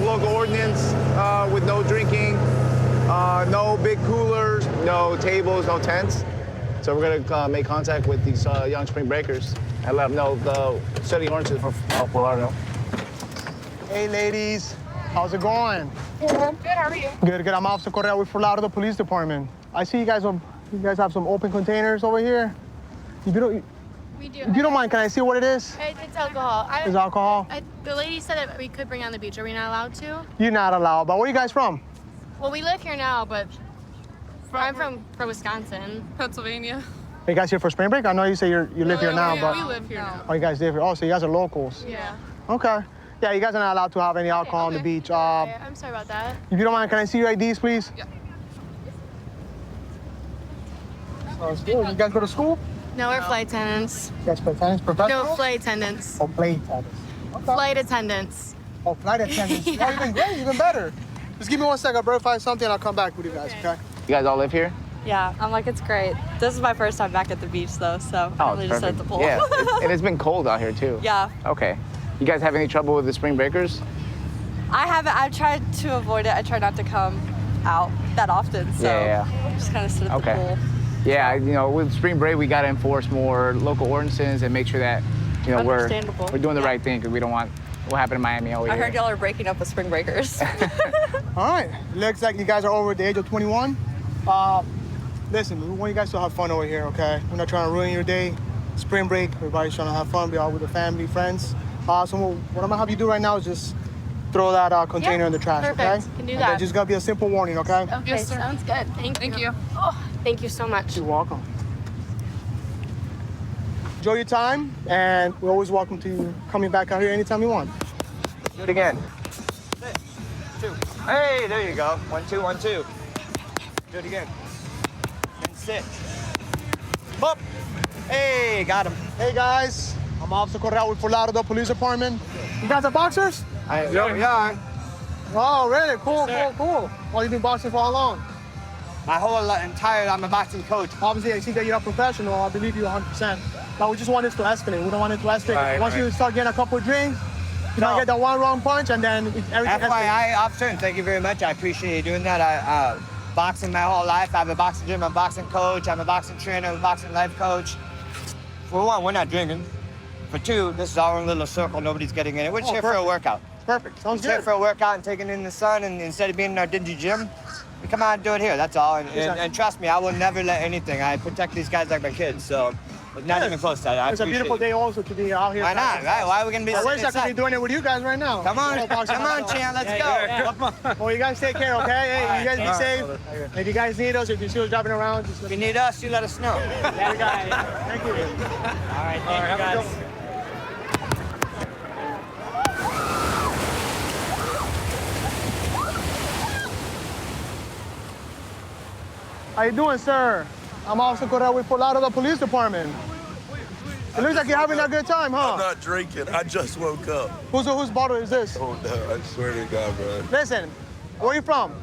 local ordinance with no drinking, no big coolers, no tables, no tents. So we're gonna make contact with these young spring breakers and let them know the city ordinances for Fort Lauderdale. Hey, ladies. How's it going? Good, how are you? Good, good. I'm Officer Correa with Fort Lauderdale Police Department. I see you guys have some open containers over here. We do. If you don't mind, can I see what it is? It's alcohol. It's alcohol? The lady said that we could bring on the beach. Are we not allowed to? You're not allowed, but where are you guys from? Well, we live here now, but I'm from Wisconsin. Pennsylvania. Are you guys here for spring break? I know you say you live here now, but... We live here now. Oh, you guys live here. Oh, so you guys are locals. Yeah. Okay. Yeah, you guys are not allowed to have any alcohol on the beach. Okay, I'm sorry about that. If you don't mind, can I see your IDs, please? Yeah. You guys go to school? No, we're flight attendants. You guys play tennis? Professional? No, flight attendants. Oh, play tennis. Okay. Flight attendants. Oh, flight attendants. Oh, even great, even better. Just give me 1 second. I'll verify something and I'll come back with you guys, okay? You guys all live here? Yeah, I'm like, it's great. This is my first time back at the beach, though, so I'm really just at the pool. Yeah, and it's been cold out here, too. Yeah. Okay. You guys have any trouble with the spring breakers? I haven't. I've tried to avoid it. I try not to come out that often, so Yeah. just kind of sit at the pool. Yeah, you know, with spring break, we got to enforce more local ordinances and make sure that, you know, we're doing the right thing because we don't want what happened in Miami over I here. heard y'all are breaking up with spring breakers. All right. Looks like you guys are over the age of 21. Listen, we want you guys to have fun over here, okay? We're not trying to ruin your day. Spring break, everybody's trying to have fun, be out with the family, friends. So what I'm gonna have you do right now is just throw that container in the trash, Perfect. okay? Can do And that. then just gonna be a simple warning, okay? Okay, Yes, sir. sounds good. Thank you. Oh, thank you so much. You're welcome. Enjoy your time, and we're always welcome to coming back out here anytime you want. Do it again. 2. Hey, there you go. 1, 2, 1, 2. Do it again. And sit. Up. Hey, got him. Hey guys, I'm Officer Correa with Fort Lauderdale Police Department. You guys are boxers? Yeah. Oh, really? Cool, cool. Well, you've been boxing for how long? My whole I'm a boxing coach. Obviously, I see that you're a professional. I believe you 100%. But we just want this to escalate. We don't want it to escalate. Right, Once you start getting a couple of drinks, you don't get that one wrong punch, and then everything escalates. FYI, officer, and thank you very much. I appreciate you doing that. I boxing my whole life. I have a boxing gym, I'm a boxing coach, I'm a boxing trainer, I'm a boxing life coach. For one, we're not drinking. For two, this is our own little circle. Nobody's getting in it. We're just here for a workout. Perfect. Sounds We're here good. for a workout and taking in the sun, and instead of being in our dingy gym, we come out and do it here. That's all. And trust me, I will never let anything. I protect these guys like my kids. So, not even close to that. I It's a appreciate beautiful it. day also to be out here. Why not, right? Why are we gonna be I sitting wish I could be inside? doing it with you guys right now. Come on, Boxing come on, myself. Chan, let's go. Well, you guys take care, okay? Hey, you guys be safe. If you guys need us, if you see us driving around, just If you need us, you let us know. Thank you. All right, thank you guys. How you doing, sir? I'm Officer Correa with Fort Lauderdale Police Department. It looks like you're having a good time, huh? I'm not drinking. I just woke up. Whose bottle is this? Oh, no. I swear to God, bro. Listen, where are you from?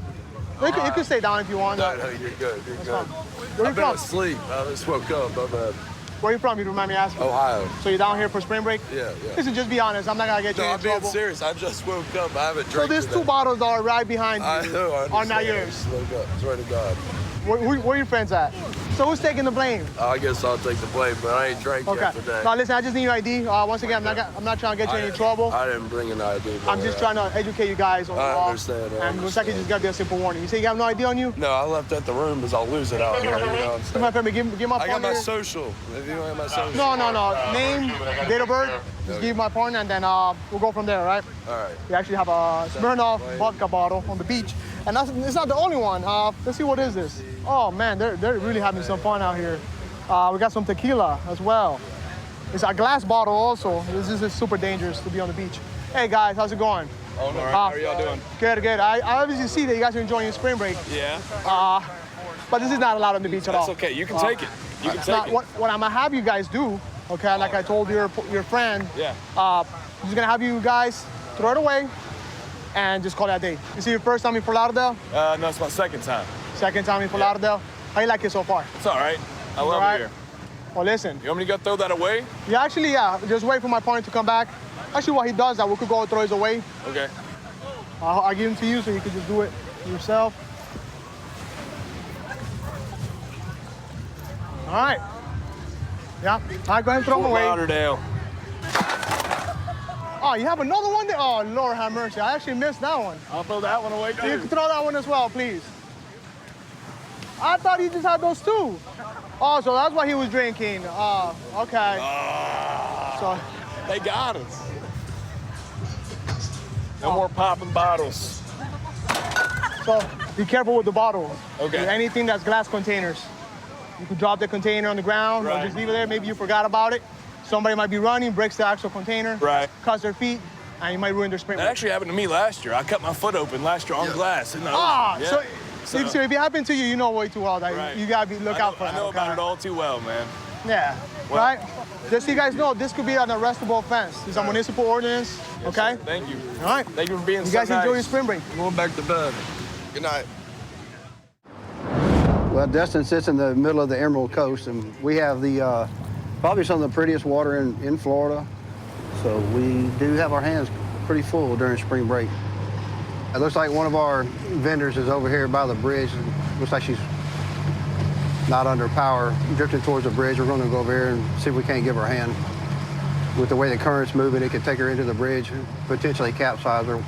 You can stay down if you want. No, no, you're good. You're good. Where are you I've been from? asleep. I just woke up. I'm at Where are you from? You don't mind me asking? Ohio. So you're down here for spring break? Yeah, yeah. Listen, just be honest. I'm not gonna get you No, in I'm being trouble. serious. I just woke up. I haven't So drank there's today. 2 bottles that are right behind you. I know. I Are not understand. I yours. just woke up. Swear to God. Where are your friends at? So who's taking the blame? I guess I'll take the blame, but I ain't drank Okay. yet today. Now listen, I just need your ID. Once again, I'm not trying to get you in any trouble. I didn't bring an ID. I'm just trying to educate you guys on the I law. understand, I And looks like it's understand. just gotta be a simple warning. You say you have no ID on you? No, I left at the room because I'll lose it out here. You know what I'm Come on, saying? family, give my I got partner. my social. If you don't have my social. No. Name, date of birth. Just give my partner, and then we'll go from there, right? All right. We actually have a Smirnoff vodka bottle on the beach. And it's not the only one. Let's see, what is this? Oh man, they're really having some fun out here. We got some tequila as well. It's a glass bottle also. This is super dangerous to be on the beach. Hey guys, how's it going? Oh, all right. How are y'all doing? Good. I obviously see that you guys are enjoying your spring break. Yeah. But this is not allowed on the beach at all. That's okay. You can take it. You can Now, take it. what I'm gonna have you guys do, okay, like I told your friend, Yeah. I'm just gonna have you guys throw it away and just call that day. You see your first time in Fort Lauderdale? No, it's my second time. Second time in Fort Lauderdale? How you like it so far? It's all right. I love All right. it here. Well, listen, You want me to go throw that away? yeah, just wait for my partner to come back. Actually, while he does that, we could go throw his away. Okay. I'll give them to you so you can just do it yourself. All right. Yeah. All right, go ahead and throw them Fort away. Lauderdale. Oh, you have another one there? Oh, Lord have mercy. I actually missed that one. I'll throw that one away You too. can throw that one as well, please. I thought he just had those two. Oh, so that's why he was drinking. Oh, okay. So, They got us. No more popping bottles. so be careful with the bottles. Okay. Anything that's glass containers. You could drop the container on the ground or Right. just leave it there. Maybe you forgot about it. Somebody might be running, breaks the actual container, Right. cuts their feet, and you might ruin their sprint. That actually happened to me last year. I cut my foot open last year on glass. And So if it happened to you, you know way too well that Right. you gotta look out for I that. know okay? about it all too well, man. Yeah, Well- right? Just so you guys know, this could be an arrestable offense. It's a municipal ordinance, okay? Sir. Thank you. All right. Thank you for being You so guys enjoy your nice. spring break. Going back to bed. Good night. Well, Destin sits in the middle of the Emerald Coast, and we have the probably some of the prettiest water in Florida. So we do have our hands pretty full during spring break. It looks like one of our vendors is over here by the bridge. It looks like she's not under power, drifting towards the bridge. We're going to go over here and see if we can't give her a hand. With the way the current's moving, it could take her into the bridge, potentially capsize her.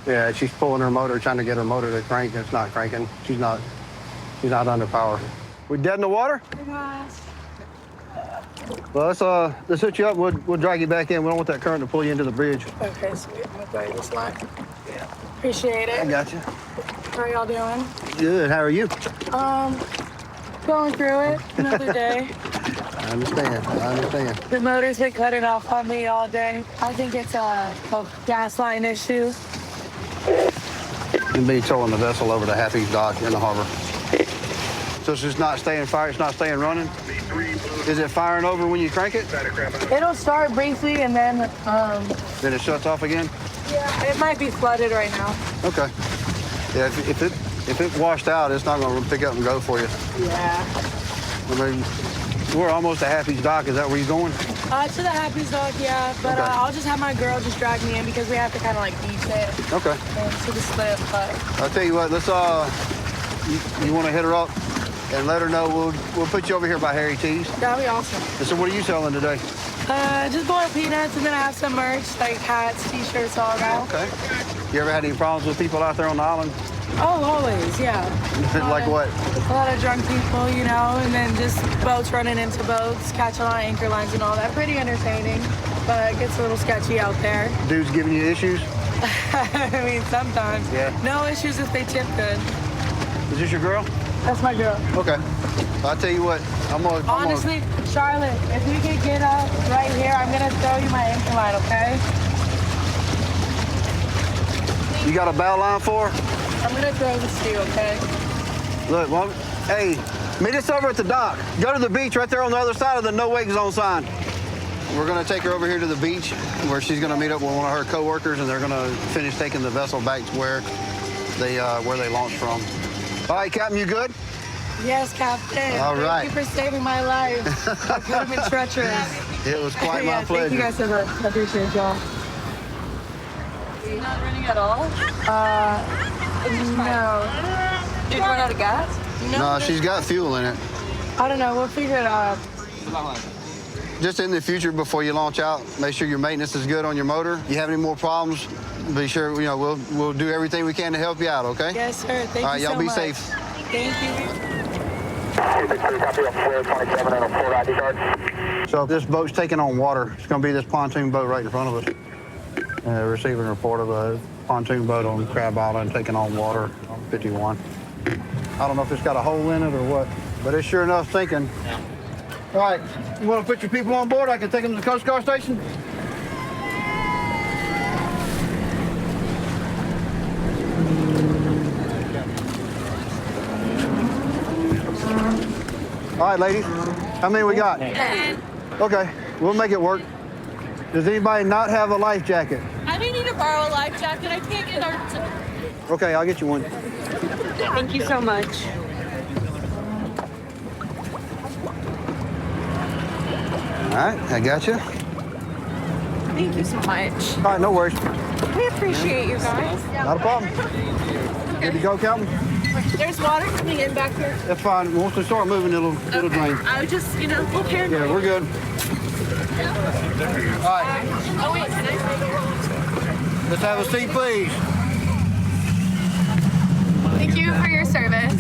Yeah, she's pulling her motor, trying to get her motor to crank. It's not cranking. She's not under power. We dead in the water? Well, let's hook you up. We'll drag you back in. We don't want that current to pull you into the bridge. Okay, sweet. I'm gonna throw you this line. Appreciate I it. got you. How are y'all doing? Good. How are you? Going through it. Another day. I understand. The motor's been cutting off on me all day. I think it's a gas line issue. And be towing the vessel over to Happy Dock in the harbor. So it's just not staying fired. It's not staying running. Is it firing over when you crank it? It'll start briefly and then, Then it shuts off again? yeah, it might be flooded right now. Okay. Yeah, if it washed out, it's not going to pick up and go for you. Yeah. I mean, we're almost at Happy's Dock. Is that where you're going? To the Happy's Dock, yeah. But Okay. I'll just have my girl just drag me in because we have to kind of like beach it Okay. to the slip. But I'll tell you what. Let's you want to hit her up and let her know. We'll put you over here by Harry T's. that'll be awesome. And so, what are you selling today? Just boiled peanuts and then I have some merch like hats, t-shirts, all that. Okay. You ever had any problems with people out there on the island? Oh, always, yeah. Like what? A lot of drunk people, you know, and then just boats running into boats, catching a lot of anchor lines and all that. Pretty entertaining, but it gets a little sketchy out there. Dudes giving you issues? I mean, sometimes. Yeah. No issues if they tip good. Is this your girl? That's my girl. Okay. I'll tell you what. Honestly, Charlotte, if we could get up right here, I'm gonna throw you my anchor line, okay? You got a bow line for her? I'm gonna throw this to you, okay? Look, well, hey, meet us over at the dock. Go to the beach right there on the other side of the no wake zone sign. We're gonna take her over here to the beach where she's gonna meet up with one of her coworkers and they're gonna finish taking the vessel back to where they launched from. All right, Captain, you good? Yes, Captain. All right. Thank you for saving my life. That could have been treacherous. It was quite Yeah, my pleasure. thank you guys so much. I appreciate y'all. You're not running at all? No. Did you run out of gas? No, she's got fuel in it. I don't know. We'll figure it out. Just in the future, before you launch out, make sure your maintenance is good on your motor. You have any more problems, be sure, we'll do everything we can to help you out, okay? Yes, sir. Thank All right, you so y'all be much. safe. Thank you. So this boat's taking on water. It's going to be this pontoon boat right in front of us. Receiving a report of a pontoon boat on Crab Island taking on water on 51. I don't know if it's got a hole in it or what, but it's sure enough sinking. All right, you want to put your people on board? I can take them to the Coast Guard station. All right, ladies. How many we got? 10. Okay, we'll make it work. Does anybody not have a life jacket? I may need to borrow a life jacket. I can't get our... Okay, I'll get you one. Thank you so much. All right, I got you. Thank you so much. All right, no worries. We appreciate you guys. Not a problem. Good to go, Calvin? There's water coming in back here. That's fine. Once we start moving, it'll drain. I was just, we'll care. Yeah, we're good. All right. Oh wait, can I? Let's have a seat, please. Thank you for your service.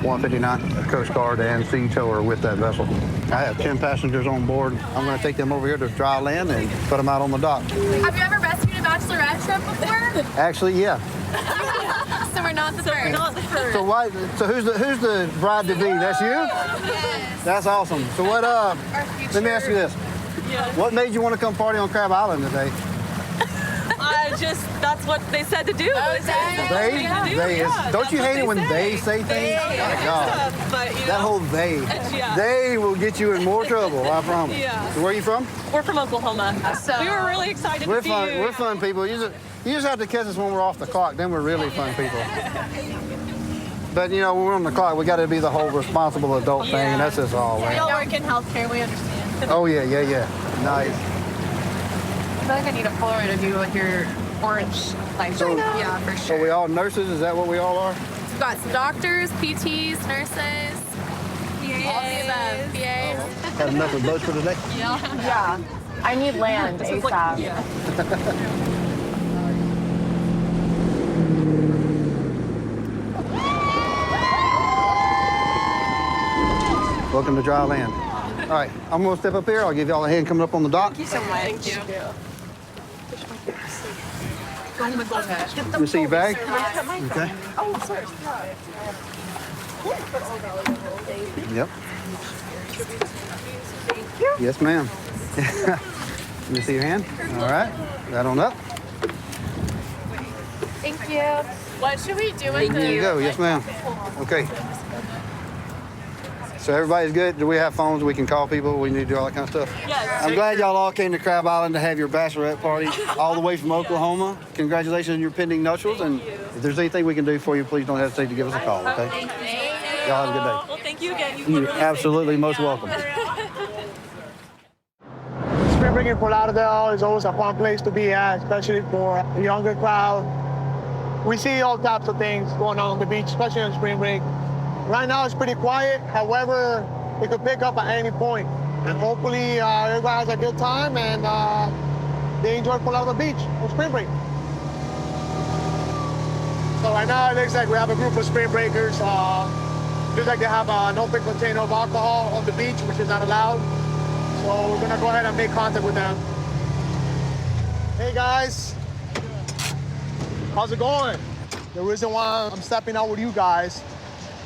159 Coast Guard and Sea Tower with that vessel. I have 10 passengers on board. I'm going to take them over here to dry land and put them out on the dock. Have you ever rescued a bachelorette ship before? Actually, yeah. So we're not the first. So why? So who's the bride to be? That's you? Yes. That's awesome. So what? Let me ask you this. What made you want to come party on Crab Island today? That's what they said to do. Don't you hate it when they say things? Oh, my God. That whole they. They will get you in more trouble, I promise. Yeah. So where are you from? We're from Oklahoma. So we were really excited We're to see fun. you. We're fun people. You just have to catch us when we're off the clock. Then we're really fun people. But when we're on the clock, we got to be the whole responsible adult thing, and that's just all. We Man. all work in healthcare. We understand. Oh yeah. Nice. I feel like I need a Polaroid of you with your orange light. Yeah, for So sure. we all nurses? Is that what we all are? We've got some doctors, PTs, nurses, all the above. PAs. Had enough of those for today. Yeah. I need land ASAP. Welcome to dry land. All right, I'm gonna step up here. I'll give y'all a hand coming up on the dock. Thank you so much. Thank you. Let me see your bag. Okay. Yep. Yes, ma'am. Let me see your hand. All right. That on up. Thank you. What should we do with There you go. Yes, ma'am. Okay. So everybody's good? Do we have phones? We can call people? We need to do all that kind of stuff? Yes. I'm glad y'all all came to Crab Island to have your bachelorette party all the way from Oklahoma. Congratulations on your pending nuptials. And if there's anything we can do for you, please don't hesitate to give us a call, okay? Y'all have a good day. Well, thank you again. You're absolutely most welcome. Spring break in Fort Lauderdale is always a fun place to be at, especially for the younger crowd. We see all types of things going on the beach, especially on spring break. Right now it's pretty quiet. However, it could pick up at any point. And hopefully everybody has a good time and they enjoy Fort Lauderdale Beach on spring break. So right now it looks like we have a group of spring breakers. Looks like they have an open container of alcohol on the beach, which is not allowed. So we're gonna go ahead and make contact with them. Hey guys, how's it going? The reason why I'm stepping out with you guys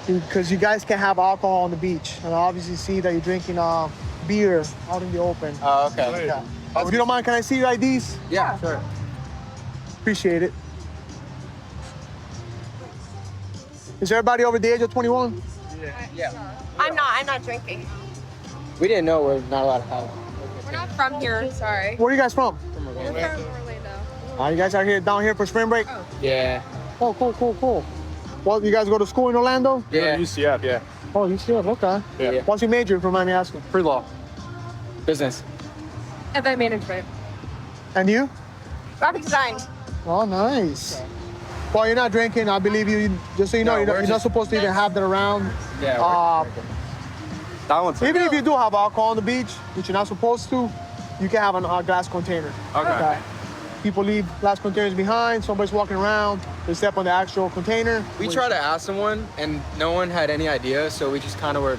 is because you guys can have alcohol on the beach. And I obviously see that you're drinking beer out in the open. Oh, okay. Yeah. If you don't mind, can I see your IDs? Yeah, sure. Appreciate it. Is everybody over the age of 21? Yeah. I'm not drinking. We didn't know we're not allowed to have. We're not from here. Sorry. Where are you guys from? We're from Orlando. You guys are here down here for spring break? Yeah. Oh, cool. Well, you guys go to school in Orlando? Yeah. UCF, yeah. Oh, you still okay. Yeah. What's your major, if you mind me asking? Pre-law. Business. Event management. And you? Graphic design. Oh, nice. Well, you're not drinking. I believe you. Just so you know, No, you're not supposed to even have that around. Yeah. That one's Even if you do have alcohol on the beach, which you're not supposed to, you can have a glass container. Okay. People leave glass containers behind. Somebody's walking around. They step on the actual container. We tried to ask someone, and no one had any idea, so we just kind of were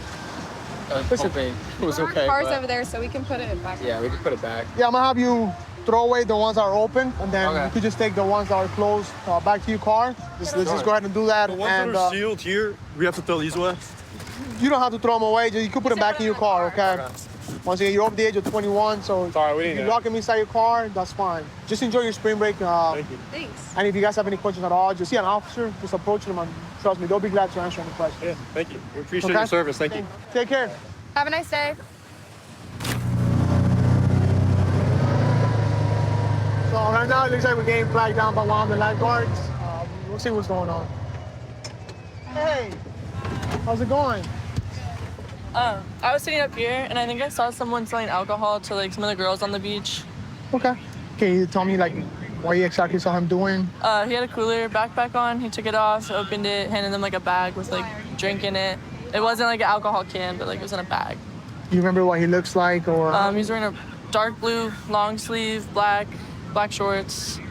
hoping it was okay. Cars but over there, so we can put it back. yeah, we just put it back. Yeah, I'm gonna have you throw away the ones that are open, and then Okay. you could just take the ones that are closed back to your car. Let's just go ahead and do that. The ones and that are sealed here, we have to throw these away. you don't have to throw them away. You can put them back in your car, okay? Once again, you're over the age of 21, so Sorry, we if didn't you know. lock them inside your car, that's fine. Just enjoy your spring break. Thank you. Thanks. And if you guys have any questions at all, just see an officer, just approach them, and trust me, they'll be glad to answer any questions. Yeah, thank you. We appreciate Okay. your service. Thank you. Take care. Have a nice day. So right now, it looks like we're getting flagged down by one of the lifeguards. We'll see what's going on. Hey, how's it going? I was sitting up here, and I think I saw someone selling alcohol to like some of the girls on the beach. Okay. Can you tell me like What you exactly saw him doing? He had a cooler backpack on. He took it off, opened it, handed them like a bag with like drink in it. It wasn't like an alcohol can, but like it was in a bag. You remember what he looks like, or? He's wearing a dark blue long sleeve, black shorts. He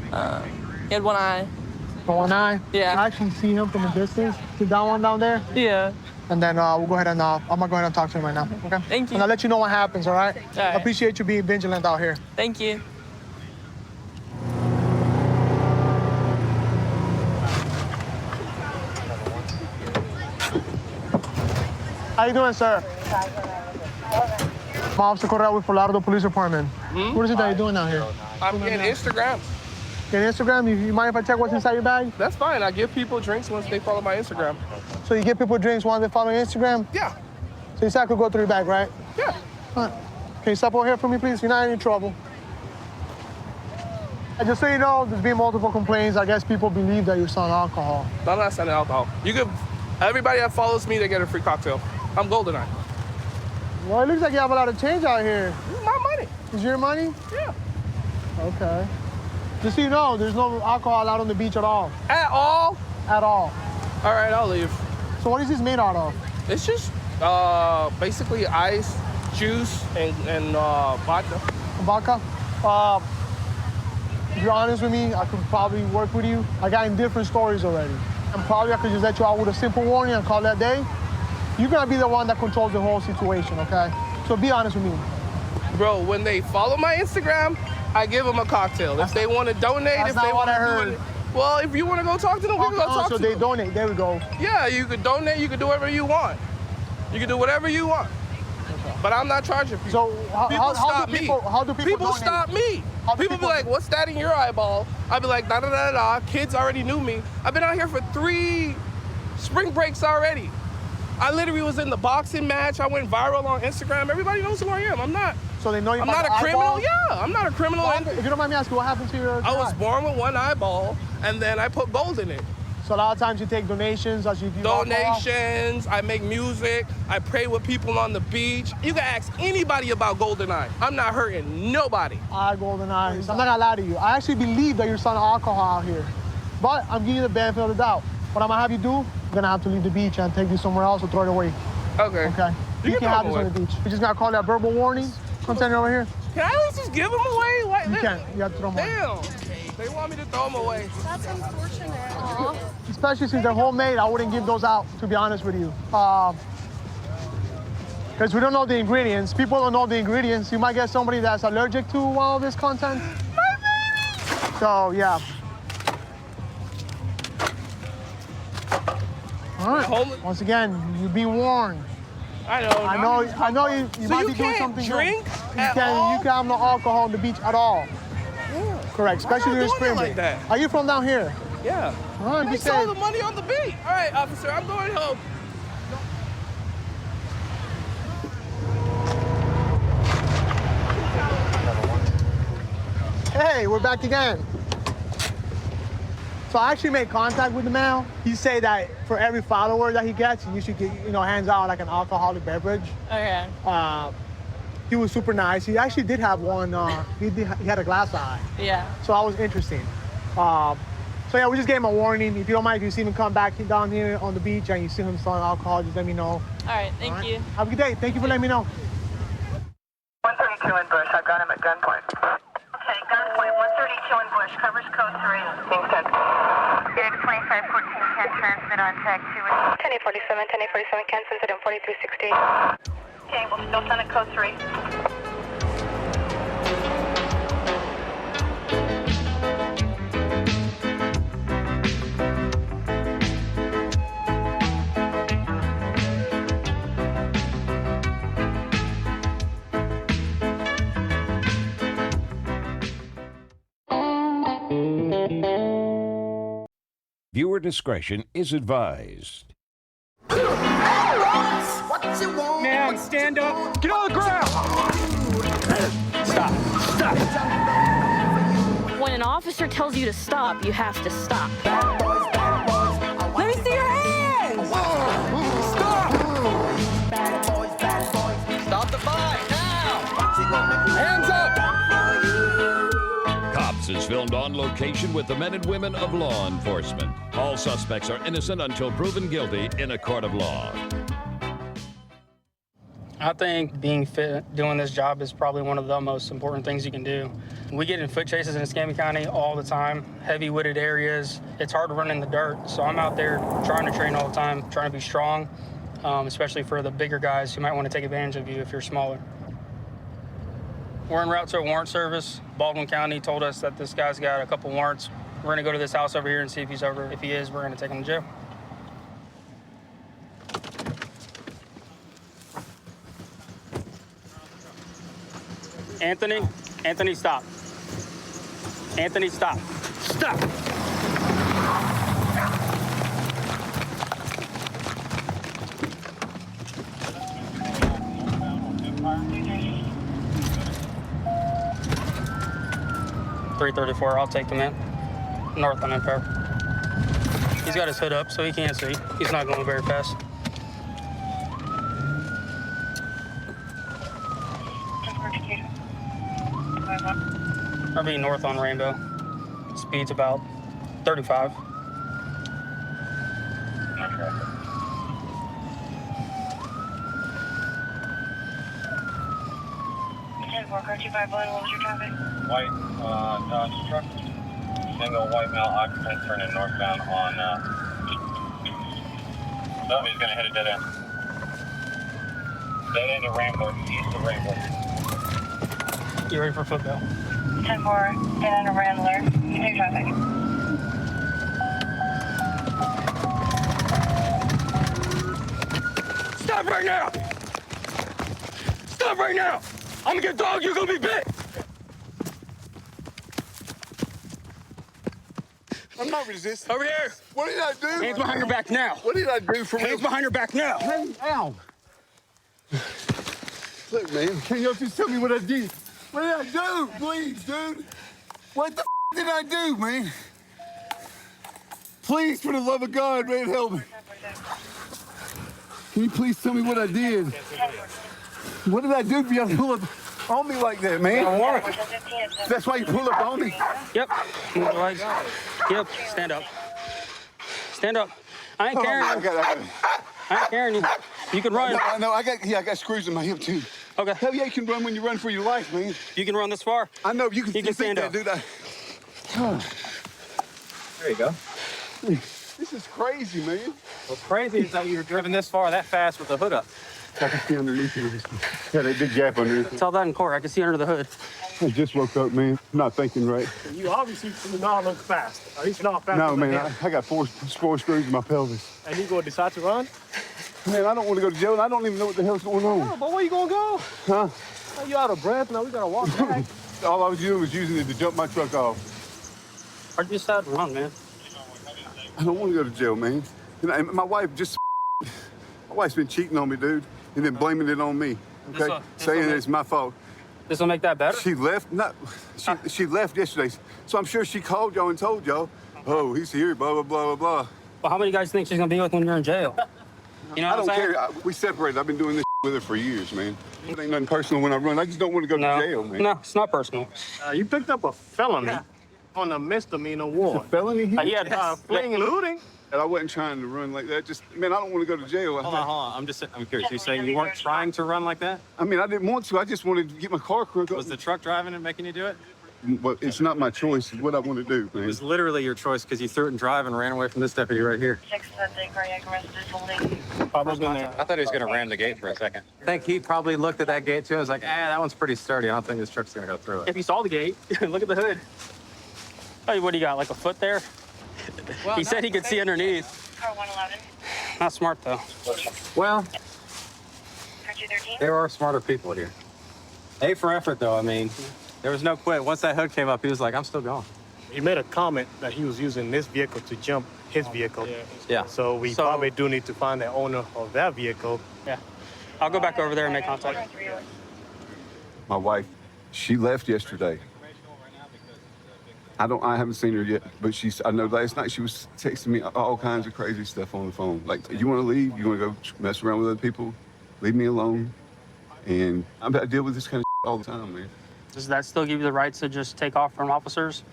had one eye. One eye? Yeah. I actually see him from a distance. See that one down there? Yeah. And then we'll go ahead and I'm gonna go ahead and talk to him right now. Okay. Thank you. And I'll let you know what happens. All right. All right. I appreciate you being vigilant out here. Thank you. How you doing, sir? I'm Officer Correa with Fort Lauderdale Police Department. What is it that you're doing out here? I'm getting Instagram. Your Instagram? You mind if I check what's inside your bag? That's fine. I give people drinks once they follow my Instagram. So you give people drinks once they follow your Instagram? Yeah. So you said I could go through your bag, right? Yeah. All right. Can you step over here for me, please? You're not in any trouble. And just so you know, there's been multiple complaints. I guess people believe that you're selling alcohol. I'm not selling alcohol. You could, everybody that follows me, they get a free cocktail. I'm GoldenEye. Well, it looks like you have a lot of change out here. This is my money. Is your money? Yeah. Okay. Just so you know, there's no alcohol out on the beach at all. At all? At all. All right, I'll leave. So what is this made out of? It's just basically ice, juice, and vodka. Vodka? To be honest with me, I could probably work with you. I got in different stories already. And probably I could just let you out with a simple warning and call that day. You're gonna be the one that controls the whole situation, okay? So be honest with me. Bro, when they follow my Instagram, I give them a cocktail. If they want to donate, if they want to do it. Well, if you want to go talk to them, we can go talk to them. So they donate, there we go. Yeah, you could donate, you could do whatever you want. You can do whatever you want. Okay. But I'm not charging people. So how do people People stop me. People be like, what's that in your eyeball? I'd be like, da da da da. Kids already knew me. I've been out here for 3 spring breaks already. I literally was in the boxing match. I went viral on Instagram. Everybody knows who I am. I'm not. So they know you. I'm not a criminal. Yeah, I'm not a criminal. If you don't mind me asking, what happened to your? I was born with one eyeball, and then I put gold in it. So a lot of times you take donations as you do donations. I make music. I pray with people on the beach. You can ask anybody about GoldenEye. I'm not hurting nobody. GoldenEye. I'm not gonna lie to you. I actually believe that you're selling alcohol out here, but I'm giving you the benefit of the doubt. What I'm gonna have you do? You're gonna have to leave the beach and take you somewhere else or throw it away. Okay. Okay. You can't have this on the beach. You just gotta call that verbal warning. Come stand over here. Can I at least just give them away? What? You can't. You have to throw them away. Damn. They want me to throw them away. That's unfortunate. Aww. Especially since they're homemade, I wouldn't give those out, to be honest with you. Because we don't know the ingredients. People don't know the ingredients. You might get somebody that's allergic to all this content. So, yeah. All right. Once again, you've been warned. I know you so might be doing something drink wrong. You can't have no alcohol on the beach at all. Yeah. Correct, especially during spring break. Are you from down here? Yeah. All right, I saw the money on the beach. All right, officer, I'm going home. Hey, we're back again. So I actually made contact with the man. He said that for every follower that he gets, you should get, hands out like an alcoholic beverage. Okay. He was super nice. He actually did have one. He had a glass eye. Yeah. So that was interesting. So yeah, we just gave him a warning. If you don't mind, if you see him come back down here on the beach and you see him selling alcohol, just let me know. All right. Thank you. Have a good day. Thank you for letting me know. 132 in Bush. I've got him at gunpoint. Okay, gunpoint. 132 in Bush. Covers code 3. Being sent. 2514 can transmit on tag 2. 1047 can send it on 4360. Okay, we'll still send it code 3. Viewer discretion is advised. Man, stand up. Get on the ground. Stop. Stop. When an officer tells you to stop, you have to stop. Let me see your hands. Stop. Stop the fight now. Hands up. Cops is filmed all location with the men and women of law enforcement. All suspects are innocent until proven guilty in a court of law. I think being fit doing this job is probably one of the most important things you can do. We get in foot chases in Escambia County all the time, heavy wooded areas. It's hard to run in the dirt, so I'm out there trying to train all the time, trying to be strong, especially for the bigger guys who might want to take advantage of you if you're smaller. We're en route to a warrant service. Baldwin County told us that this guy's got a couple warrants. We're gonna go to this house over here and see if he's over. If he is, we're gonna take him to jail. Anthony, stop. Anthony, stop. Stop! .334, I'll take him in. North on Empire. He's got his hood up, so he can't see. He's not going very fast. I'll be north on Rainbow. Speed's about 35. What was your traffic? White Dodge truck. Single white male occupant turning northbound on. No, he's gonna hit a dead end. Dead end of Rainbow, east of Rainbow. You ready for football? 10-4, dead end of Rambler. Continue traffic. Stop right now! Stop right now! I'm gonna get dog, you're gonna be bit! I'm not resisting. Over here! What did I do? Hands behind your back now! What did I do for Hands behind your back now! Hey, ow. Look, man, can you just tell me what I did? What did I do? Please, dude. What the did I do, man? Please, for the love of God, man, help me. Can you please tell me what I did? What did I do for you to pull up on me like that, man? That's why you pull up on me? Yep. Move your legs. Yep. Stand up. Stand up. I ain't carrying you. I ain't carrying you. You can run. No, I got screws in my hip, too. Okay. Hell yeah, you can run when you run for your life, man. You can run this far. I know, you can stand up. Dude. There you go. This is crazy, man. What's crazy is that you're driven this far that fast with the hood up. I can see underneath you. Yeah, that big gap underneath. It's all that in court. I can see under the hood. I just woke up, man. I'm not thinking right. You obviously do not look fast. At least not fast. No, man, I got four screws in my pelvis. And you gonna decide to run? Man, I don't want to go to jail, and I don't even know what the hell's going on. No, but where you gonna go? Huh? Are you out of breath? Now we gotta walk back. All I was doing was using it to jump my truck off. Or just out and run, man. I don't want to go to jail, man. And my wife my wife's been cheating on me, dude, and then blaming it on me. Okay, saying it's my fault. This will make that better? She left. No, she left yesterday. So I'm sure she called y'all and told y'all, oh, he's here, blah, blah, blah, blah, blah. Well, how many guys think she's gonna be with when you're in jail? You know I what don't I'm saying? care. We separated. I've been doing this with her for years, man. It ain't nothing personal when I run. I just don't want to go to jail, man. No, it's not personal. You picked up a felony on a misdemeanor warrant. A felony? Yeah, fleeing and looting. And I wasn't trying to run like that. Just, man, I don't want to go to jail. Hold on. I'm curious. You're saying you weren't trying to run like that? I mean, I didn't want to. I just wanted to get my car crooked. Was the truck driving and making you do it? Well, it's not my choice. It's what I want to do, man. It was literally your choice because you threw it in drive and ran away from this deputy right here. Probably been there. I thought he was going to ram the gate for a second. I think he probably looked at that gate too. I was like, that one's pretty sturdy. I don't think this truck's going to go through it. If you saw the gate, look at the hood. Hey, what do you got, like a foot there? Well, he said he could see underneath. Car 111. Not smart, though. Well, Car 213. there are smarter people here. A for effort, though. I mean, there was no quit. Once that hood came up, he was like, I'm still going. He made a comment that he was using this vehicle to jump his vehicle. Yeah. So we probably do need to find the owner of that vehicle. Yeah. I'll go back over there and make contact. My wife, she left yesterday. I haven't seen her yet, but I know last night she was texting me all kinds of crazy stuff on the phone. Like, you want to leave? You want to go mess around with other people? Leave me alone. And I deal with this kind of all the time, man. Does that still give you the right to just take off from officers?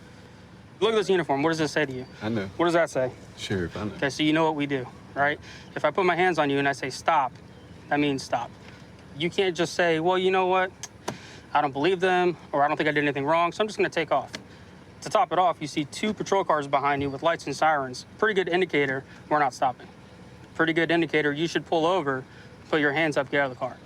Look at this uniform. What does this say to you? I know. What does that say? Sheriff, I know. Okay, so you know what we do, right? If I put my hands on you and I say stop, that means stop. You can't just say, well, you know what? I don't believe them, or I don't think I did anything wrong, so I'm just gonna take off. To top it off, you see 2 patrol cars behind you with lights and sirens. Pretty good indicator we're not stopping. Pretty good indicator you should pull over, put your hands up, get out of the car.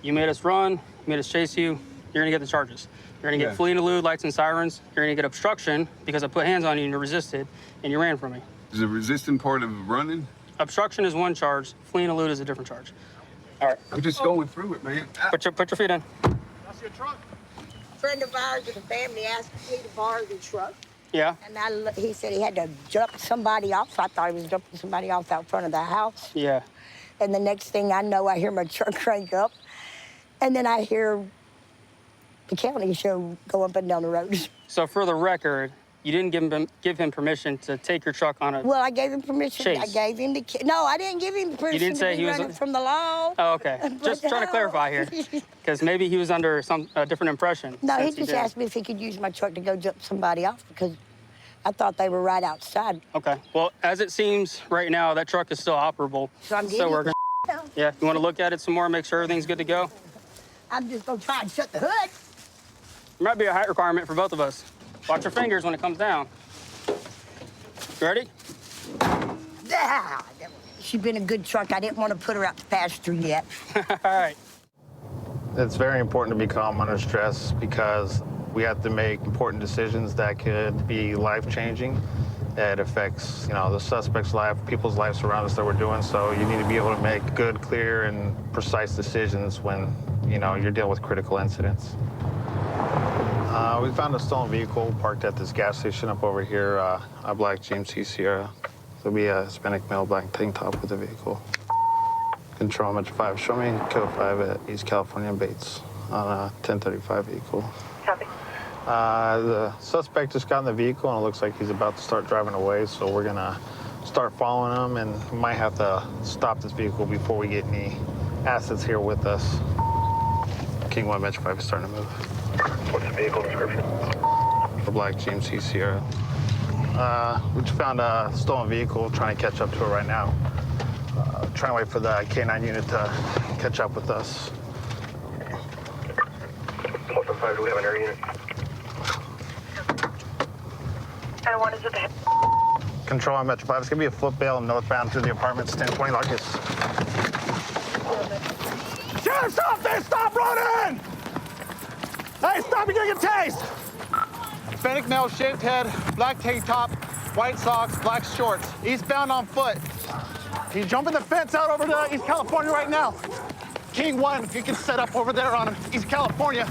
You made us run, you made us chase you, you're gonna get the charges. You're gonna get flee and elude, lights and sirens. You're gonna get obstruction because I put hands on you and you resisted and you ran from me. Is the resisting part of running? Obstruction is one charge, flee and elude is a different charge. All right. I'm just going through it, man. Put your feet in. That's your truck. A friend of ours in the family asked me to borrow the truck. Yeah. And he said he had to jump somebody off. So I thought he was jumping somebody off out front of the house. Yeah. And the next thing I know, I hear my truck crank up. And then I hear the county show go up and down the road. So for the record, you didn't give him permission to take your truck on a Well, I gave him permission. chase. I gave him the No, I didn't give him permission didn't say to be he was running from the law. Oh, okay. Just trying to clarify here, because maybe he was under a different impression. No, he since just did. asked me if he could use my truck to go jump somebody off because I thought they were right outside. Okay. Well, as it seems right now, that truck is still operable. So I'm getting we're it gonna. Yeah. You want to look at it some more, make sure everything's good to go? I'm just gonna try and shut the hood. There might be a height requirement for both of us. Watch your fingers when it comes down. You ready? Ah, she's been a good truck. I didn't want to put her out the pasture yet. All right. It's very important to be calm under stress because we have to make important decisions that could be life-changing. It affects, the suspect's life, people's lives around us that we're doing. So you need to be able to make good, clear, and precise decisions when, you're dealing with critical incidents. We found a stolen vehicle parked at this gas station up over here, a black GMC Sierra. There'll be a Hispanic male black tank top with the vehicle. Control Metro 5, show me Kill 5 at East California and Bates on a 1035 vehicle. Copy. The suspect just got in the vehicle and it looks like he's about to start driving away, so we're gonna start following him and we might have to stop this vehicle before we get any assets here with us. King 1 Metro 5 is starting to move. What's the vehicle description? The black GMC Sierra. We just found a stolen vehicle, trying to catch up to it right now. Trying to wait for the K9 unit to catch up with us. Plus 5, do we have an area unit? And what is it? Control on Metro 5. It's gonna be a foot bail northbound through the apartments, 1020 Larkus. Sheriff, stop there! Stop running! Hey, stop! You're gonna get tased! Hispanic male, shaved head, black tank top, white socks, black shorts. Eastbound on foot. He's jumping the fence out over to East California right now. King 1, if you can set up over there on East California.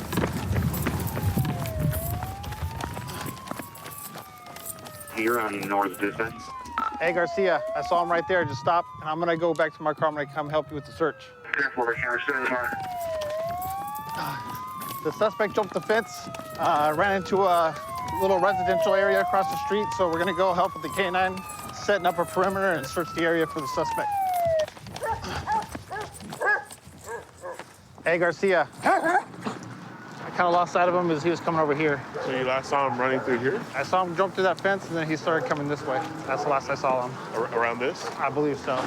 You're on North Dispatch. Hey, Garcia, I saw him right there. Just stop, and I'm gonna go back to my car. I'm gonna come help you with the search. The suspect jumped the fence, ran into a little residential area across the street, so we're gonna go help with the K9, setting up a perimeter and search the area for the suspect. Hey, Garcia. I kind of lost sight of him as he was coming over here. So you last saw him running through here? I saw him jump through that fence, and then he started coming this way. That's the last I saw him. Around this? I believe so.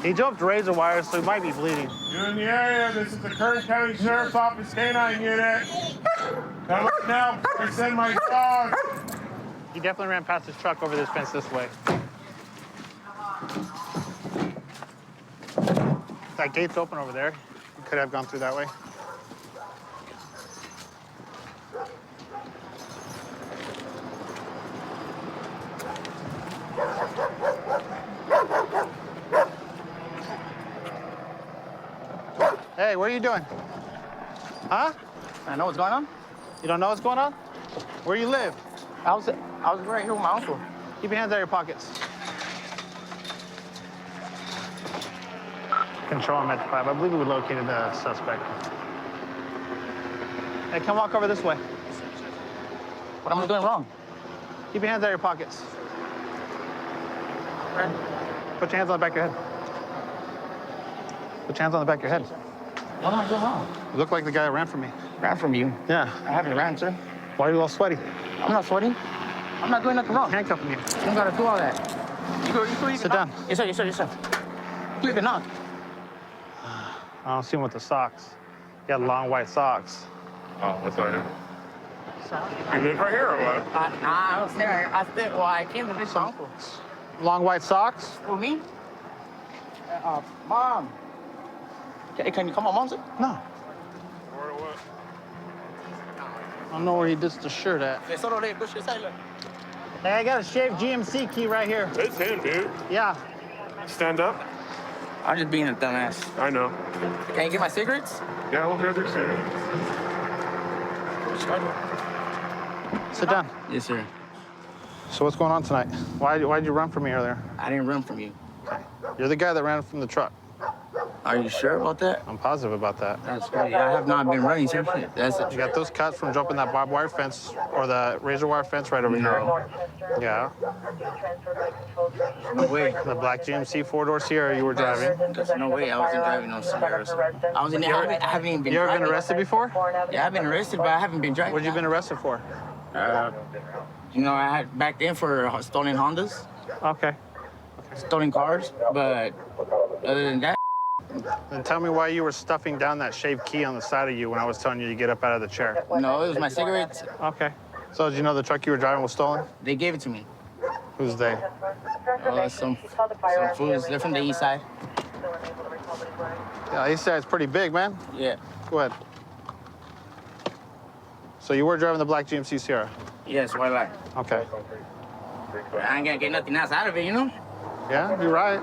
He jumped razor wires, so he might be bleeding. You're in the area. This is the Kern County Sheriff's Office K9 unit. Come up now before I send my dog. He definitely ran past his truck over this fence this way. That gate's open over there. He could have gone through that way. Hey, what are you doing? Huh? I know what's going on. You don't know what's going on? Where you live? I was right here with my uncle. Keep your hands out of your pockets. Control on Metro 5. I believe we located the suspect. Hey, come walk over this way. What am I doing wrong? Keep your hands out of your pockets. Put your hands on the back of your head. Put your hands on the back of your head. What am I doing wrong? You look like the guy that ran from me. Ran from you? Yeah. I haven't ran, sir. Why are you all sweaty? I'm not sweaty. I'm not doing nothing wrong. Handcuffing you. You don't gotta do all that. You go leave Sit it on. down. Yes, sir, yes, sir, yes, sir. Leave it on. I don't see him with the socks. He had long white socks. Oh, what's right here? You live right here or what? I don't stay right here. I came to visit my uncle. Long white socks? For me? Mom. Can you come on, Mom's? No. I don't know where he did the shirt at. Hey, I got a shaved GMC key right here. It's him, dude. Yeah. Stand up. I'm just being a dumbass. I know. Can you get my cigarettes? Yeah, we'll grab your cigarettes. Sit down. Yes, sir. So what's going on tonight? Why'd you run from me earlier? I didn't run from you. You're the guy that ran from the truck. Are you sure about that? I'm positive about that. That's great. I have not been running since. That's You got those cuts from jumping that barbed wire fence or the razor wire fence right over here. Yeah. No way. The black GMC four-door Sierra you were driving. There's no way I wasn't driving no Sierras. I was in there. I haven't even been You ever driving. been arrested before? Yeah, I've been arrested, but I haven't been driving. What have you been arrested for? You know, I had back then for stolen Hondas, Okay. stolen cars, but other than that, Then tell me why you were stuffing down that shaved key on the side of you when I was telling you to get up out of the chair. no, it was my cigarettes. Okay. So did you know the truck you were driving was stolen? They gave it to me. Who's they? Some fools. They're from the east side. Yeah, he said it's pretty big, man. Yeah. Go ahead. So you were driving the black GMC Sierra? Yes, why lie? Okay. I ain't gonna get nothing else out of it, you know? Yeah, you're right.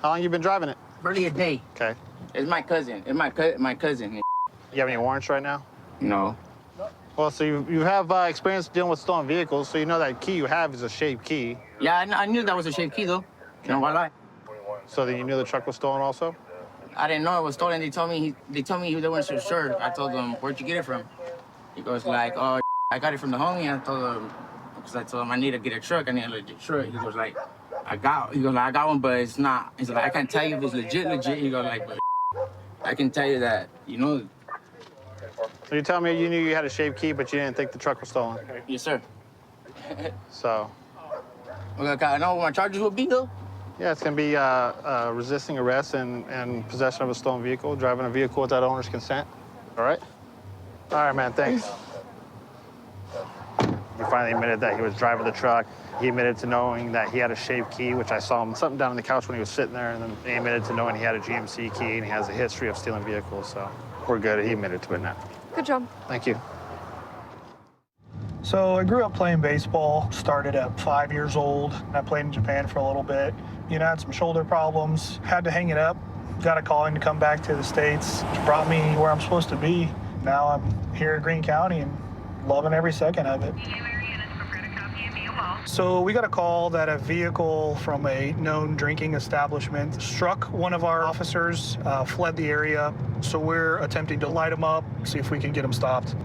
How long you been driving it? Barely a day. Okay. It's my cousin. It's my cousin. You have any warrants right now? No. Well, so you have experience dealing with stolen vehicles, so you know that key you have is a shaved key. Yeah, I knew that was a shaved key, though. You know why lie? So then you knew the truck was stolen also? I didn't know it was stolen. They told me they weren't so sure. I told them, where'd you get it from? He goes like, oh, I got it from the homie. I told him, because I told him I need to get a truck. I need a legit truck. He goes like, I got one, but it's not. He's like, I can't tell you if it's legit. He goes like, but I can tell you that, you know. So you tell me you knew you had a shaved key, but you didn't think the truck was stolen? Yes, sir. So? Well, I know what my charges would be, though. Yeah, it's going to be resisting arrest and possession of a stolen vehicle, driving a vehicle without owner's consent. All right? All right, man, thanks. He finally admitted that he was driving the truck. He admitted to knowing that he had a shaved key, which I saw him something down on the couch when he was sitting there, and then he admitted to knowing he had a GMC key and he has a history of stealing vehicles, so we're good. He admitted to it now. Good job. Thank you. So I grew up playing baseball, started at 5 years old. I played in Japan for a little bit. You know, I had some shoulder problems, had to hang it up, got a calling to come back to the States, which brought me where I'm supposed to be. Now I'm here in Greene County and loving every second of it. So we got a call that a vehicle from a known drinking establishment struck one of our officers, fled the area. So we're attempting to light him up, see if we can get him stopped.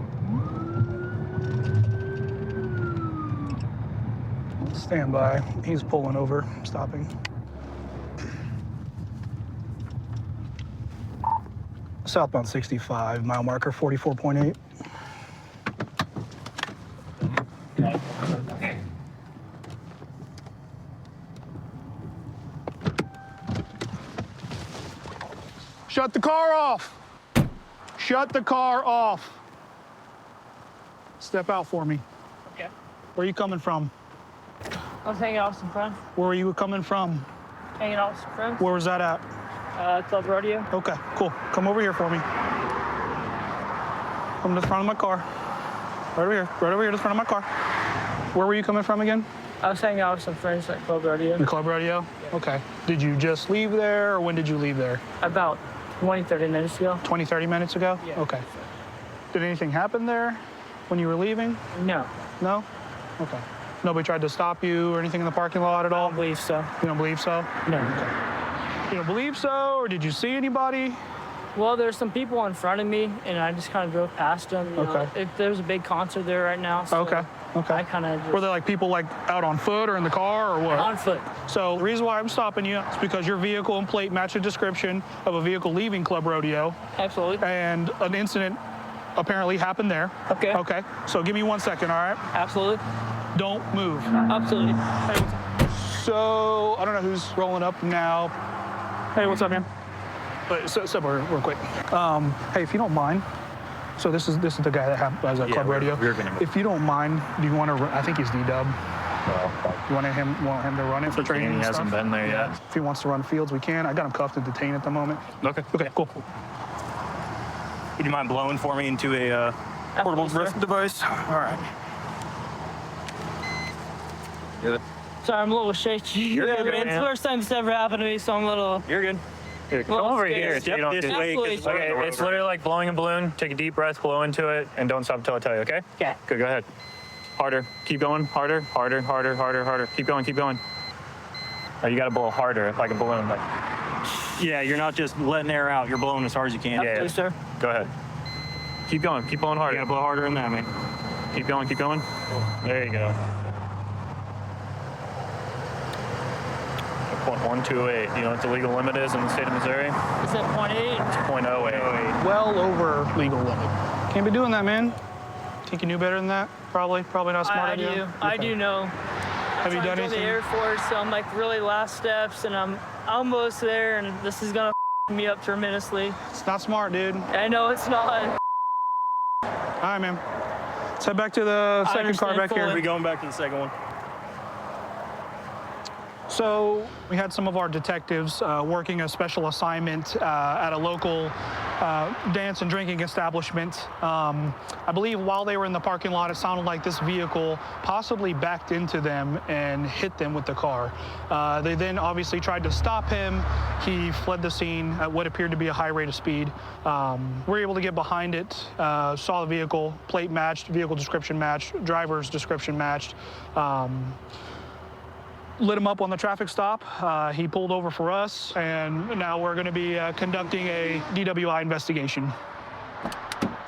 Stand by. He's pulling over, stopping. Southbound 65, mile marker 44.8. Shut the car off. Shut the car off. Step out for me. Okay. Where are you coming from? I was hanging out with some friends. Where are you coming from? Hanging out with some friends. Where was that at? Club Rodeo. Okay, cool. Come over here for me. Come to the front of my car. Right over here, to the front of my car. Where were you coming from again? I was hanging out with some friends at Club Rodeo. The Club Rodeo? Yeah. Okay. Did you just leave there, or when did you leave there? About 20, 30 minutes ago. 20, 30 minutes ago? Yeah. Okay. Did anything happen there when you were leaving? No. No? Okay. Nobody tried to stop you or anything in the parking lot at all? I don't believe so. You don't believe so? No. Okay. You don't believe so, or did you see anybody? Well, there's some people in front of me, and I just kind of drove past them. You know, there's a big concert there right now. So Okay. I kind of just... Were there like people like out on foot or in the car or what? On foot. So the reason why I'm stopping you is because your vehicle and plate match a description of a vehicle leaving Club Rodeo. Absolutely. And an incident apparently happened there. Okay. Okay. So give me 1 second, all right? Absolutely. Don't move. Absolutely. So, I don't know who's rolling up now. Hey, what's up, man? But so real quick. Hey, if you don't mind, so this is the guy that has a club radio. If you don't mind, do you want to? I think he's D-Dub. You want him to run it for training? He hasn't been there yet. If he wants to run fields, we can. I got him cuffed and detained at the moment. Okay. Okay, cool. Would you mind blowing for me into a portable breath device? All right. Sorry, I'm a little shaky. You're good, It's the man. first time it's ever happened to me, so I'm a little. You're good. Here, come over here. So you don't this way. Okay, it's literally like blowing a balloon. Take a deep breath, blow into it, and don't stop until I tell you, okay? Okay. Good, go ahead. Harder. Keep going. Harder, harder, harder, harder, harder. Keep going, keep going. Oh, you got to blow harder, like a balloon. Like. Yeah, you're not just letting air out. You're blowing as hard as you can. Absolutely, sir. Go ahead. Keep going. Keep blowing harder. You got to blow harder than that, man. Keep going, keep going. There you go. 0.128. You know what the legal limit is in the state of Missouri? Is that 0.8? It's 0.08. Well over legal limit. Can't be doing that, man. Think you knew better than that? Probably not smart I idea. do. I do know. Have you done I anything? the Air Force, so I'm like really last steps, and I'm almost there, and this is gonna me up tremendously. It's not smart, dude. I know it's not. All right, man. Let's head back to the second car back here. We'll be going back to the second one. So we had some of our detectives working a special assignment at a local dance and drinking establishment. I believe while they were in the parking lot, it sounded like this vehicle possibly backed into them and hit them with the car. They then obviously tried to stop him. He fled the scene at what appeared to be a high rate of speed. We were able to get behind it, saw the vehicle, plate matched, vehicle description matched, driver's description matched. Lit him up on the traffic stop. He pulled over for us, and now we're going to be conducting a DWI investigation.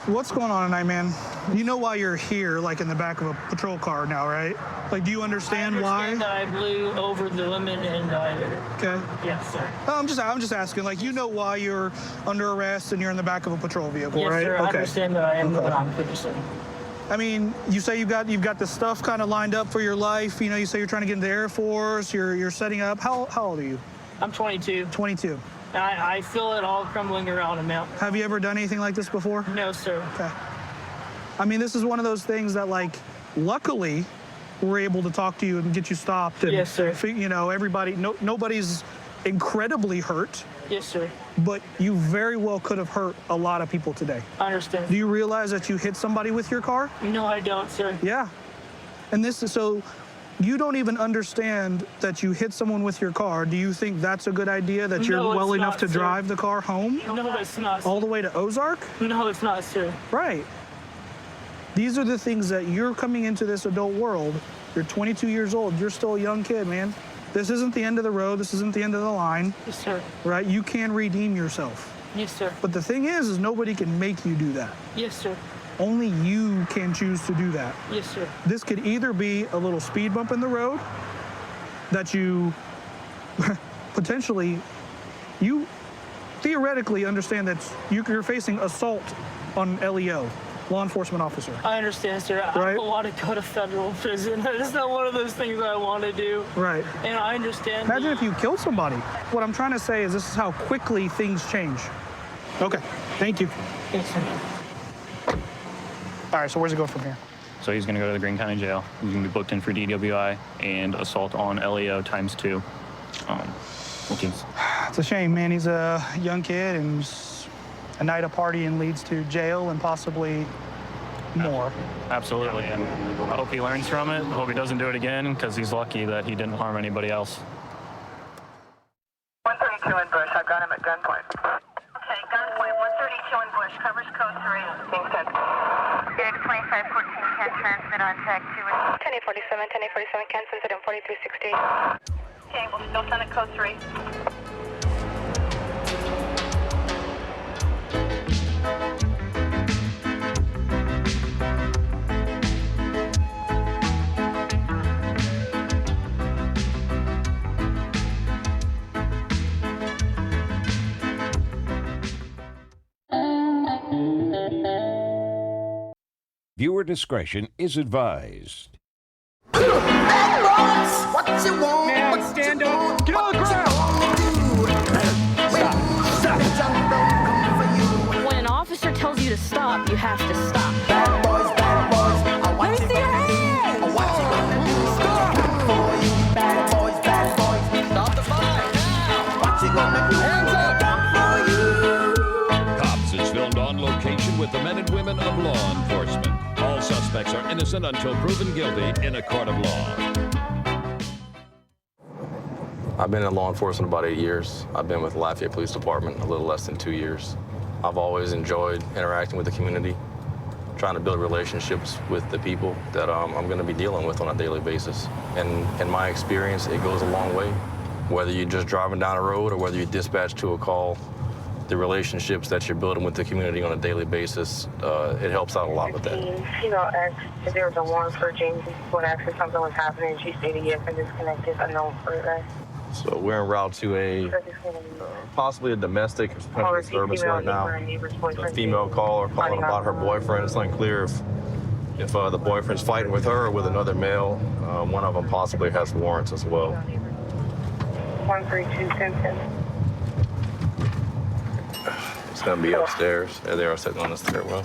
What's going on tonight, man? You know why you're here, like in the back of a patrol car now, right? Like, do you understand why? That I blew over the limit and I. Okay. Yes, sir. Oh, I'm just asking. Like, you know why you're under arrest and you're in the back of a patrol vehicle, Yes, right? sir. I understand that I am going on 50%. I mean, you say you've got this stuff kind of lined up for your life. You know, you say you're trying to get into the Air Force. You're setting up. How old are you? I'm 22. 22. And I feel it all crumbling around him now. Have you ever done anything like this before? No, sir. Okay. I mean, this is one of those things that, like, luckily, we're able to talk to you and get you stopped. And, yes, sir. You know, nobody's incredibly hurt. Yes, sir. But you very well could have hurt a lot of people today. I understand. Do you realize that you hit somebody with your car? No, I don't, sir. Yeah. And this is so you don't even understand that you hit someone with your car. Do you think that's a good idea, that you're well enough to drive the car home? No, it's not, sir. All the way to Ozark? No, it's not, sir. Right. These are the things that you're coming into this adult world. You're 22 years old. You're still a young kid, man. This isn't the end of the road. This isn't the end of the line. Yes, sir. Right? You can redeem yourself. Yes, sir. But the thing is nobody can make you do that. Yes, sir. Only you can choose to do that. Yes, sir. This could either be a little speed bump in the road that you potentially, you theoretically understand that you're facing assault on LEO, law enforcement officer. I understand, sir. Right? I don't want to go to federal prison. It's not one of those things that I want to do. Right. And I understand. Imagine if you killed somebody. What I'm trying to say is this is how quickly things change. Okay, thank you. Yes, sir. All right, so where's it go from here? So he's going to go to the Greene County Jail. He's going to be booked in for DWI and assault on LEO ×2. Which is... It's a shame, man. He's a young kid, and a night of partying leads to jail and possibly more. Absolutely, and I hope he learns from it. I hope he doesn't do it again, because he's lucky that he didn't harm anybody else. 132 in Bush. I've got him at gunpoint. Okay, gunpoint. 132 in Bush. Covers code 3. Being sent. Gig 2514 can transmit on tag 2. 1047, 1047 can send it in 4360. Okay, we'll still send it code 3. Viewer discretion is advised. Man, stand up. Get on the ground. When an officer tells you to stop, you have to stop. Let me see your hands. Stop the fight. Cops is filmed on location with the men and women of law enforcement. All suspects are innocent until proven guilty in a court of law. I've been in law enforcement about 8 years. I've been with Lafayette Police Department a little less than 2 years. I've always enjoyed interacting with the community, trying to build relationships with the people that I'm going to be dealing with on a daily basis. And in my experience, it goes a long way. Whether you're just driving down a road or whether you're dispatched to a call, the relationships that you're building with the community on a daily basis, it helps out a lot with that. You know, asked if there was a warrant for James. When asked if something was happening, she stated yes and disconnected, unknown for that. So we're en route to a possibly a domestic disturbance right now. A female caller calling about her boyfriend. It's unclear if the boyfriend's fighting with her or with another male. One of them possibly has warrants as well. 13210. It's gonna be upstairs. There they are sitting on the stairwell.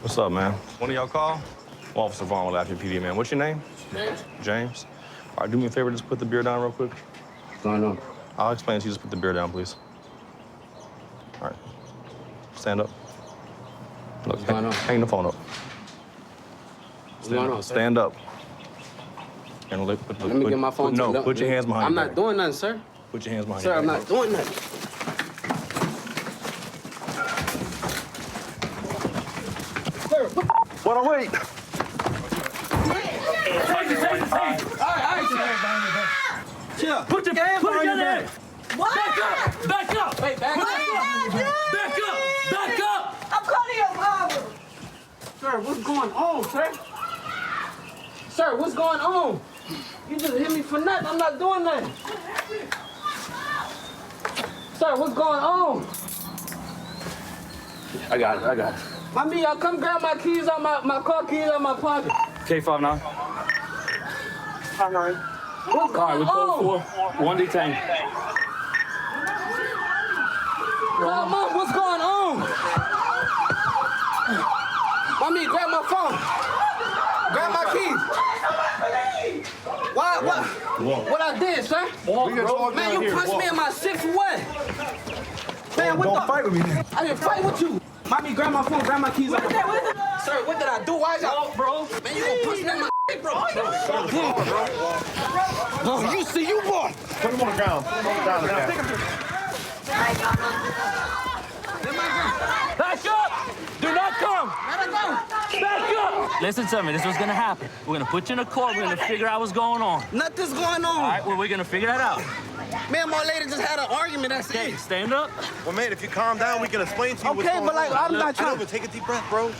What's up, man? One of y'all call? Officer Vaughn with Lafayette PD, man. What's your name? James. James. All right, do me a favor, just put the beer down real quick. What's going on? I'll explain to you, just put the beer down, please. All right. Stand up. Look, What's going on? hang the phone up. What's going on, sir? Stand up. And Let me get my phone. No, put your hands behind I'm your not back. doing nothing, sir. Put your hands behind Sir, your I'm back. not doing nothing. What a wait! Chill. Put your hands behind your back. What? Back up. Back up. Wait, back Back up. up. Back up. Back up. I'm calling your mama. Sir, what's going on, sir? Sir, what's going on? You just hit me for nothing. I'm not doing nothing. Sir, what's going on? I got it. Mommy, y'all come grab my keys out my car keys out my pocket. K59. What's going we on? code 4. 1 detained. Mom, what's going on? Mommy, grab my phone. Grab my keys. What I did, sir? Man, you punched me in my shit for what? Man, what Don't fight with me. I didn't fight with you. Mommy, grab my phone, grab my keys. Sir, what did I do? Why is y'all, bro? Man, you gonna punch me in my shit, bro? No, you see, you boy. Put him on the ground. Back up! Do not come! Back up! Listen to me, this is what's gonna happen. We're gonna put you in a court, we're gonna figure out what's going on. Nothing's going on. All right, well, we're gonna figure that out. Man, my lady just had an argument, that's it. Stand up. Well, man, if you calm down, we can explain to you what's Okay, going but like, on. I'm not I know, trying. but take a deep breath, bro.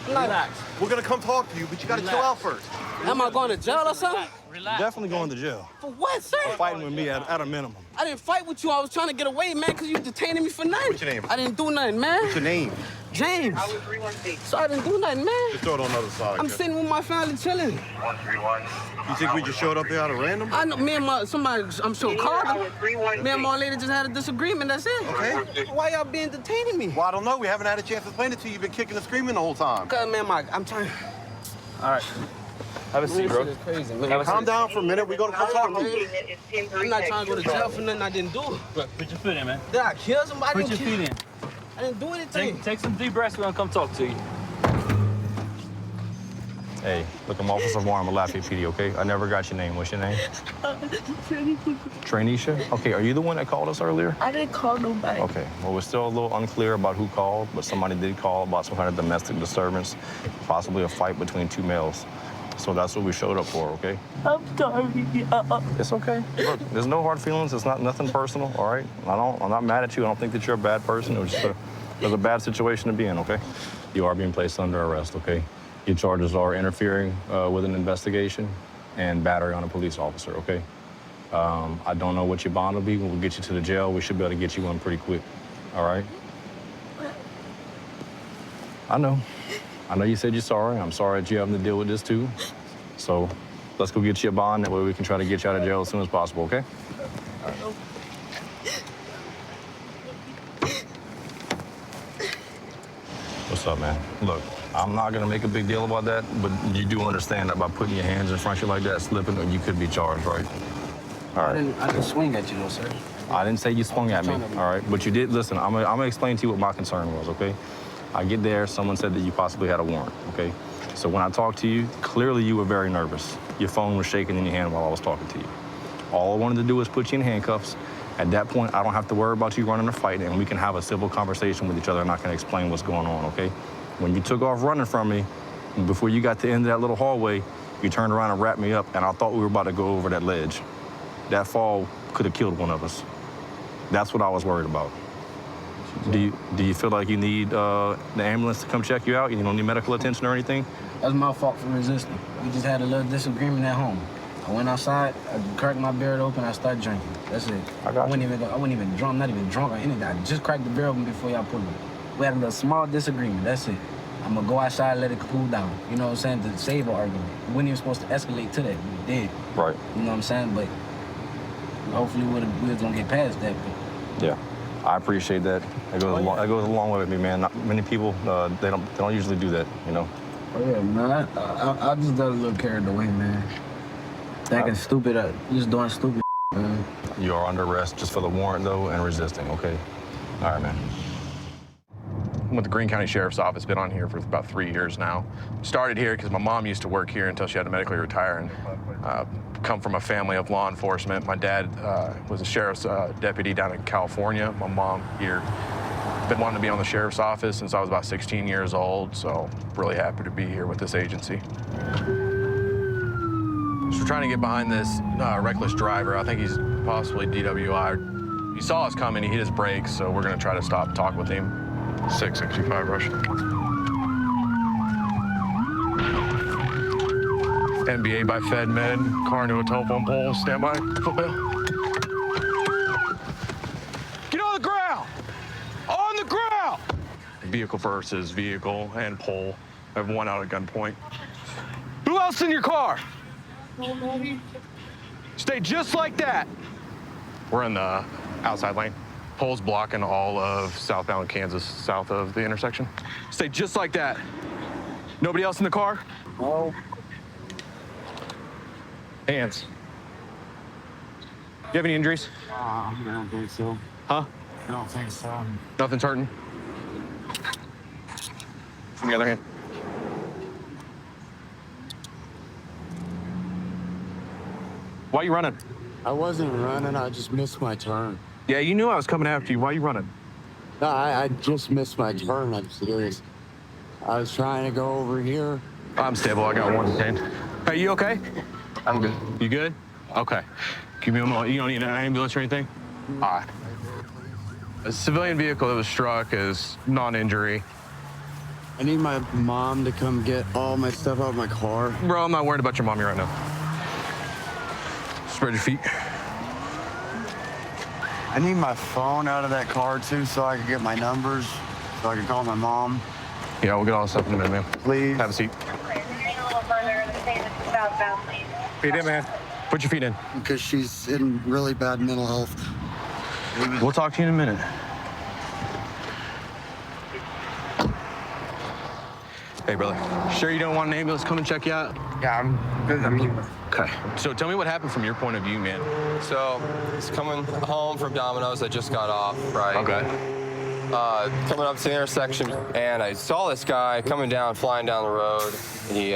Relax. We're gonna come talk to you, but you gotta chill out first. Am I going to jail or something? Relax. Definitely going to jail. For what, sir? Fighting with me at a minimum. I didn't fight with you. I was trying to get away, man, because you detaining me for nothing. What's your name? I didn't do nothing, man. What's your name? James. So I didn't do nothing, man. Just throw it on the other side. I'm sitting with my family chilling. 131. You think we just showed up there out of random? I know, me and somebody, I'm sure called them. Me and my lady just had a disagreement, that's it. Okay. Why y'all been detaining me? Well, I don't know. We haven't had a chance to explain it to you. You've been kicking and screaming the whole time. Cause, man, I'm trying. All right. Have a seat, bro. This shit is crazy, man. Calm down for a minute. We're gonna come talk to you. I'm not trying to go to jail for nothing I didn't do. Put your foot in, man. Did I kill somebody? Put your feet in. I didn't do anything. Take some deep breaths. We're gonna come talk to you. Hey, look, I'm Officer Warren with Lafayette PD, okay? I never got your name. What's your name? Traineesha? Okay, are you the one that called us earlier? I didn't call nobody. Okay, well, we're still a little unclear about who called, but somebody did call about some kind of domestic disturbance, possibly a fight between two males. So that's what we showed up for, okay? I'm sorry. It's okay. Look, there's no hard feelings. It's not nothing personal, all right? I'm not mad at you. I don't think that you're a bad person. It was just a bad situation to be in, okay? You are being placed under arrest, okay? Your charges are interfering with an investigation, and battery on a police officer, okay? I don't know what your bond will be. When we get you to the jail, we should be able to get you one pretty quick, all right? I know you said you're sorry. I'm sorry that you're having to deal with this too. So let's go get you a bond. That way we can try to get you out of jail as soon as possible, okay? What's up, man? Look, I'm not gonna make a big deal about that, but you do understand that by putting your hands in front of you like that, slipping, you could be charged, right? All right. I didn't swing at you, though, sir. I didn't say you swung at me, all right? But you did, listen, I'm gonna explain to you what my concern was, okay? I get there, someone said that you possibly had a warrant, okay? So when I talked to you, clearly you were very nervous. Your phone was shaking in your hand while I was talking to you. All I wanted to do was put you in handcuffs. At that point, I don't have to worry about you running a fight, and we can have a civil conversation with each other, and I can explain what's going on, okay? When you took off running from me, before you got to the end of that little hallway, you turned around and wrapped me up, and I thought we were about to go over that ledge. That fall could have killed one of us. That's what I was worried about. Do you feel like you need the ambulance to come check you out? You don't need medical attention or anything? That was my fault for resisting. We just had a little disagreement at home. I went outside, I cracked my beer open, I started drinking. That's it. I wasn't even drunk, not even drunk or anything. I just cracked the beer open before y'all put me. We had a little small disagreement, that's it. I'm gonna go outside, let it cool down. You know what I'm saying? To save our argument. We weren't even supposed to escalate to that, we did. Right. You know what I'm saying? But hopefully we was gonna get past that. But yeah, I appreciate that. It goes a long way with me, man. Not many people, they don't usually do that, you know? Oh yeah, man, I just got a little carried away, man. Thinking stupid, just doing stupid, man. You are under arrest just for the warrant, though, and resisting, okay? All right, man. I'm with the Greene County Sheriff's Office, been on here for about 3 years now. Started here because my mom used to work here until she had to medically retire, and come from a family of law enforcement. My dad was a sheriff's deputy down in California. My mom here. Been wanting to be on the sheriff's office since I was about 16 years old, so really happy to be here with this agency. So we're trying to get behind this reckless driver. I think he's possibly DWI. He saw us coming, he hit his brakes, so we're gonna try to stop and talk with him. 665 rush. NBA by FedMed, car into a telephone pole, stand by, footbell. Get on the ground! On the ground! Vehicle versus vehicle and pole. I have one out at gunpoint. Who else in your car? Stay just like that. We're in the outside lane. Pole's blocking all of southbound Kansas, south of the intersection. Stay just like that. Nobody else in the car? No. Hands. You have any injuries? I don't think so. Huh? I don't think so. Nothing's hurting? From the other hand. Why are you running? I wasn't running, I just missed my turn. Yeah, you knew I was coming after you. Why are you running? No, I just missed my turn, I'm serious. I was trying to go over here. I'm stable, I got one detained. Hey, you okay? I'm good. You good? Okay. Give me a moment. You don't need an ambulance or anything? All right. A civilian vehicle that was struck is non-injury. I need my mom to come get all my stuff out of my car. Bro, I'm not worried about your mommy right now. Spread your feet. I need my phone out of that car too so I can get my numbers, so I can call my mom. Yeah, we'll get all this stuff in a minute, man. Please. Have a seat. Feet in, man. Put your feet in. Because she's in really bad mental health. We'll talk to you in a minute. Hey, brother. Sure you don't want an ambulance to come and check you out? Yeah, I'm good. Okay. So tell me what happened from your point of view, man. So, he's coming home from Domino's. I just got off, right? Okay. Coming up to the intersection, and I saw this guy coming down, flying down the road. He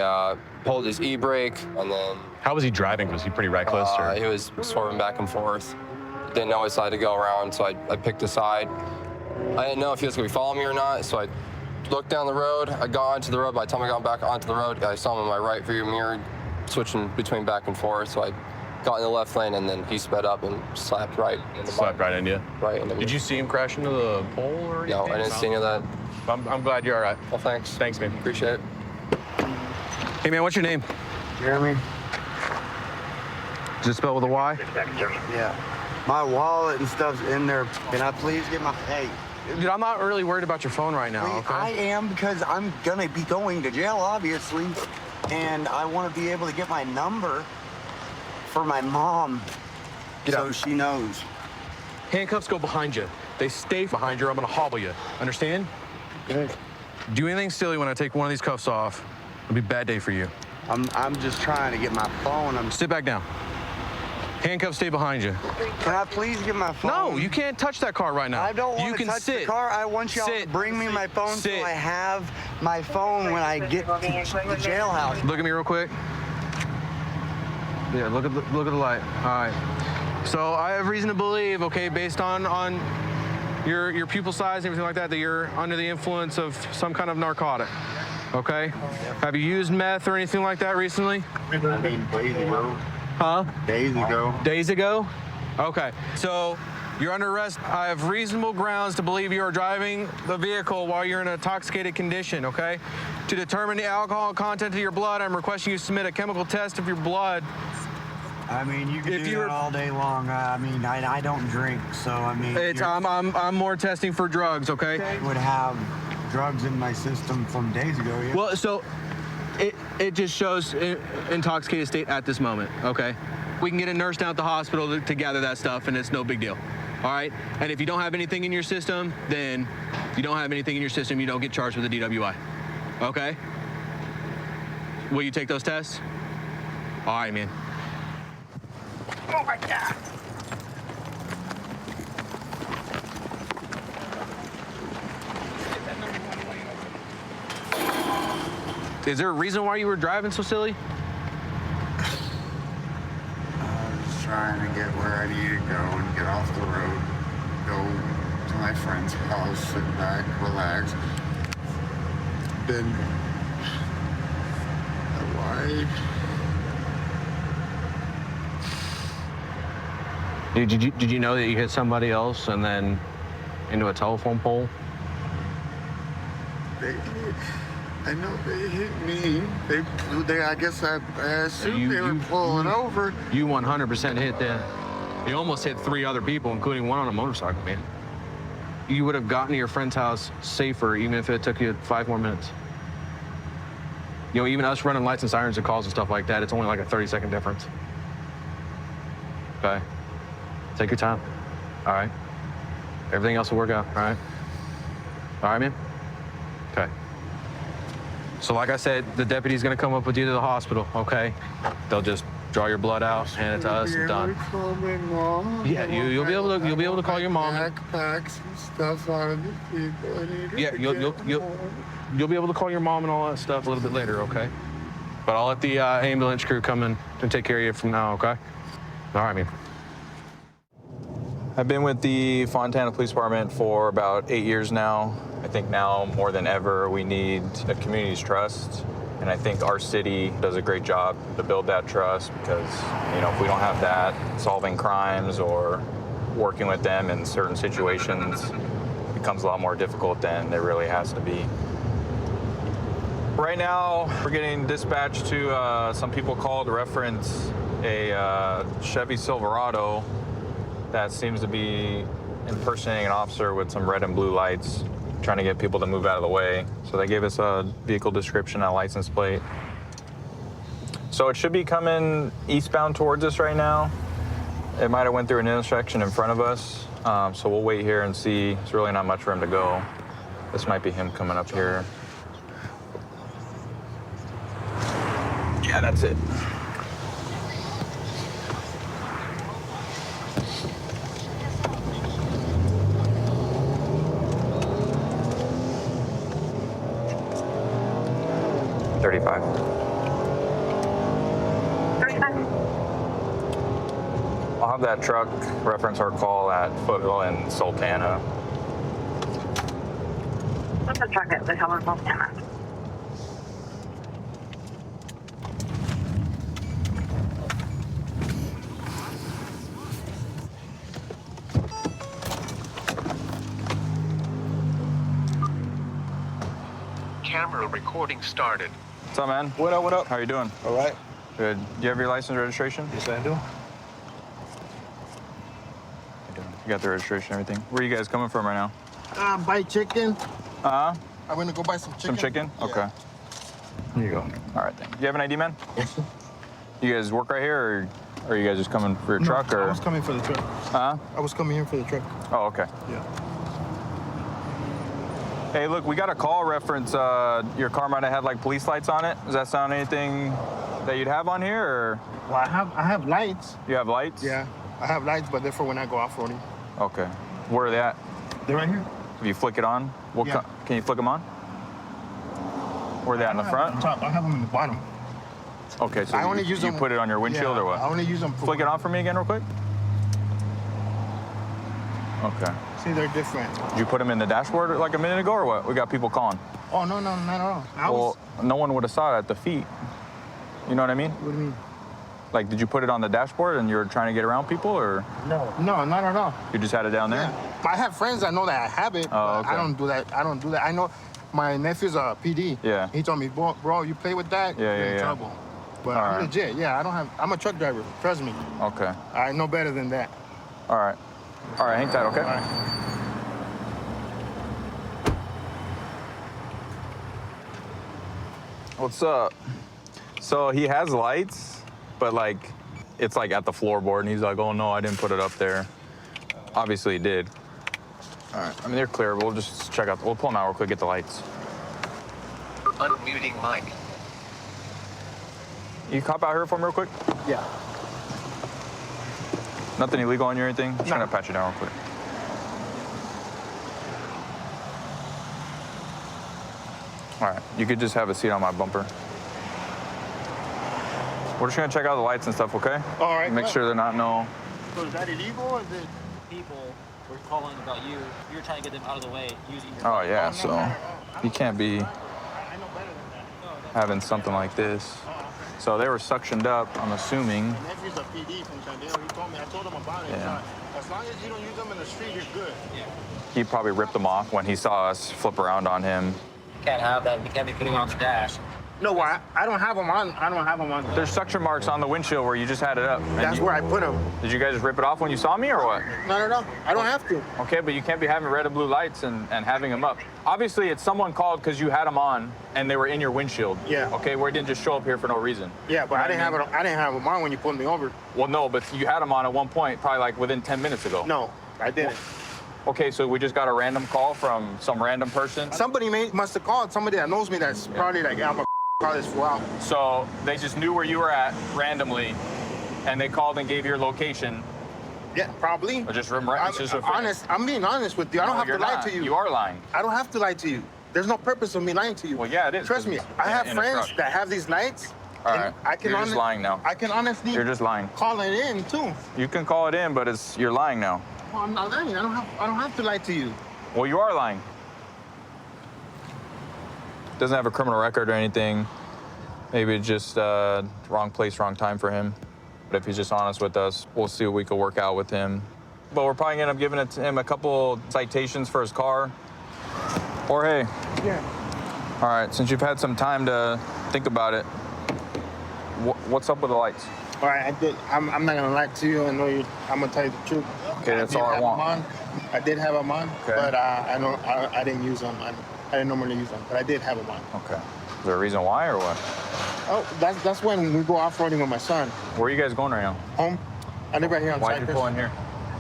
pulled his e-brake, and then... How was he driving? Was he pretty reckless? Or? He was swerving back and forth. Didn't know which side to go around, so I picked a side. I didn't know if he was going to be following me or not, so I looked down the road. I got onto the road. By the time I got back onto the road, I saw him in my right rear mirror, switching between back and forth. So I got in the left lane, and then he sped up and slapped right into me. Slapped right into you? Right into me. Did you see him crash into the pole or anything? No, I didn't see any of that. I'm glad you're all right. Well, thanks. Thanks, man. Appreciate it. Hey, man, what's your name? Jeremy. Just spelled with a Y? Yeah. My wallet and stuff's in there. Can I please get my... Hey. Dude, I'm not really worried about your phone right now, okay? I am, because I'm going to be going to jail, obviously. And I want to be able to get my number for my mom so she knows. Handcuffs go behind you. They stay behind you or I'm going to hobble you. Understand? Okay. Do anything silly when I take one of these cuffs off. It'll be a bad day for you. I'm just trying to get my phone. Sit back down. Handcuffs stay behind you. Can I please get my phone? No, you can't touch that car right now. I don't want you to can touch sit. the car. I want y'all to bring me my phone so I have my phone when I get to the jailhouse. Look at me real quick. Yeah, look at the light. All right. So I have reason to believe, okay, based on your pupil size and everything like that you're under the influence of some kind of narcotic. Okay? Have you used meth or anything like that recently? I mean, days ago. Huh? Days ago. Days ago? Okay. So you're under arrest. I have reasonable grounds to believe you are driving the vehicle while you're in an intoxicated condition, okay? To determine the alcohol content of your blood, I'm requesting you submit a chemical test of your blood. I mean, you can do that all day long. I mean, I don't drink, so I mean... I'm more testing for drugs, okay? I would have drugs in my system from days ago, yeah. Well, so it just shows intoxicated state at this moment, okay? We can get a nurse down at the hospital to gather that stuff, and it's no big deal, all right? And if you don't have anything in your system, then you don't have anything in your system, you don't get charged with a DWI, okay? Will you take those tests? All right, man. Oh my God. Is there a reason why you were driving so silly? I was trying to get where I needed to go and get off the road, go to my friend's house, sit back, relax. Then I lied. Did you know that you hit somebody else and then into a telephone pole? I know they hit me. I guess I assumed they were pulling over. You 100% hit them. You almost hit 3 other people, including one on a motorcycle, man. You would have gotten to your friend's house safer, even if it took you 5 more minutes. You know, even us running lights and sirens and calls and stuff like that, it's only like a 30-second difference. Okay? Take your time. All right? Everything else will work out, all right? All right, man? Okay. So like I said, the deputy's gonna come up with you to the hospital, okay? They'll just draw your blood out, hand it to us, and done. Call my mom. Yeah, you'll be able to call your mom. Backpacks and stuff out of the people. I need to Yeah, you'll be able to call your mom and all that stuff a little bit later, okay? But I'll let the ambulance crew come in and take care of you from now, okay? All right, man. I've been with the Fontana Police Department for about 8 years now. I think now more than ever we need the community's trust, and I think our city does a great job to build that trust because, you know, if we don't have that, solving crimes or working with them in certain situations becomes a lot more difficult than it really has to be. Right now, we're getting dispatched to some people called to reference a Chevy Silverado that seems to be impersonating an officer with some red and blue lights, trying to get people to move out of the way. So they gave us a vehicle description, a license plate. So it should be coming eastbound towards us right now. It might have went through an intersection in front of us. So we'll wait here and see. There's really not much room to go. This might be him coming up here. Yeah, that's it. $35. I'll have that truck reference our call at Foothill and Sultana. What's the truck at Foothill and Sultana? Camera recording started. What's up, man? What up, what up? How you doing? All right. Good. Do you have your license registration? Yes, I do. You got the registration and everything. Where are you guys coming from right now? Buy chicken. Uh-huh. I'm gonna go buy some chicken. Some chicken? Yeah. Okay. Here you go. All right, then. Do you have an ID, man? Yes, sir. You guys work right here, or are you guys just coming for your truck, or? I was coming for the truck. Huh? I was coming here for the truck. Oh, okay. Yeah. Hey, look, we got a call reference. Your car might have had like police lights on it. Does that sound anything that you'd have on here, or? Well, I have lights. You have lights? Yeah, I have lights, but they're for when I go off-roading. Okay. Where are they at? They're right here. If you flick it on, what Yeah. can you flick them on? Where are they at, in the front? On top. I have them in the bottom. Okay, so I only use you them. put it on your windshield, yeah, or what? I only use them. Flick it on for me again real quick. Okay. See, they're different. Did you put them in the dashboard like a minute ago, or what? We got people calling. Oh, no, not at all. No one would have saw it at the feet. You know what I mean? What do you mean? Like, did you put it on the dashboard and you were trying to get around people, or? No, not at all. You just had it down there? Yeah. I have friends that know that I have it, but okay. I don't do that. I know my nephew's a PD. Yeah. He told me, bro, you play with that, you're in trouble. But All I'm right. legit. Yeah, I'm a truck driver. Trust me. Okay. I know better than that. All right. All right, hang tight, okay? All right. What's up? So he has lights, but like, it's like at the floorboard, and he's like, oh no, I didn't put it up there. Obviously he did. All right, I mean, they're clear. We'll just check out, we'll pull them out real quick, get the lights. Unmuting mic. You cop out here for me real quick? Yeah. Nothing illegal on you or anything? Just trying to pat you down real quick. All right, you could just have a seat on my bumper. We're just gonna check out the lights and stuff, okay? All right. Make sure they're not no. So is that illegal or is it? People were calling about you. You were trying to get them out of the way using your Oh yeah, so you can't be having something like this. So they were suctioned up, I'm assuming. My nephew's a PD from Chandler. He told me. I told him about it. Yeah. As long as you don't use them in the street, you're good. Yeah. He probably ripped them off when he saw us flip around on him. Can't have that. You can't be putting on the dash. No, I don't have them on. I don't have them on. There's suction marks on the windshield where you just had it up. and That's where I put them. Did you guys just rip it off when you saw me, or what? No. I don't have to. Okay, but you can't be having red and blue lights and having them up. Obviously, it's someone called because you had them on and they were in your windshield. Yeah. Okay, where it didn't just show up here for no reason. Yeah, but I didn't have it. I didn't have them on when you pulled me over. Well, no, but you had them on at one point, probably like within 10 minutes ago. No, I didn't. Okay, so we just got a random call from some random person. Somebody must have called somebody that knows me. That's probably like, I'm a call this fool out. So they just knew where you were at randomly, and they called and gave your location. Yeah, probably. Or just honest. I'm being honest with you. I don't have to lie to you. You are lying. I don't have to lie to you. There's no purpose of me lying to you. Well, yeah, it is. Trust me. I have friends that have these lights. All right. I can You're just lying now. I can honestly. You're just lying. Call it in too. You can call it in, but you're lying now. Well, I'm not lying. I don't have to lie to you. Well, you are lying. Doesn't have a criminal record or anything. Maybe it's just wrong place, wrong time for him. But if he's just honest with us, we'll see what we can work out with him. But we're probably gonna end up giving him a couple citations for his car. Jorge. Yeah. All right, since you've had some time to think about it, what's up with the lights? All right, I did. I'm not gonna lie to you. I know you. I'm gonna tell you the truth. Okay, that's all I want. I did have them on, Okay. but I didn't use them. I didn't normally use them, but I did have them on. Okay. Is there a reason why or what? Oh, that's when we go off-roading with my son. Where are you guys going right now? Home. I live right here on Why'd you Cypress. pull in here?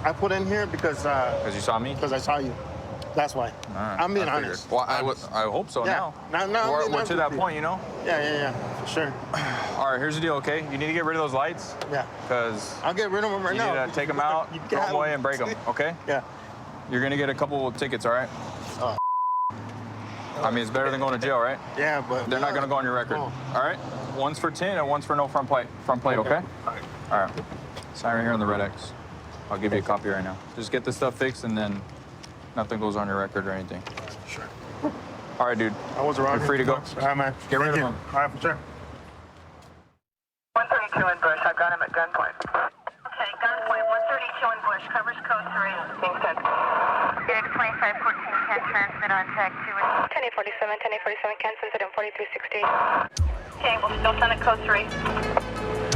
I put in here because you saw me? Because I saw you. That's why. All right, I'm being I figured. honest. Well, I hope so Yeah. now. No, We're to that point, you know? Yeah, for sure. All right, here's the deal, okay? You need to get rid of those lights. Yeah. Because I'll get rid of them right you now. need to take them out, You throw got them away, 'em. and break them, okay? Yeah. You're going to get a couple of tickets, all right? Oh. I mean, it's better than going to jail, right? Yeah, but They're not going to go on your record, Oh. all right? One's for 10 and one's for no front plate, okay? All right. Sign right here on the red X. I'll give you a copy right now. Just get this stuff fixed and then nothing goes on your record or anything. Sure. All right, dude. I was around. You're free to go. All right, man. Get rid of Thank you. them. All right, for sure. 132 in Bush. I've got him at gunpoint. Okay, gunpoint 132 in Bush. Covers code 3. Being sent. Phoenix 2514 can transmit on tag 2. 1047, 1047 can send it in 4360. Okay, we'll still send it code 3.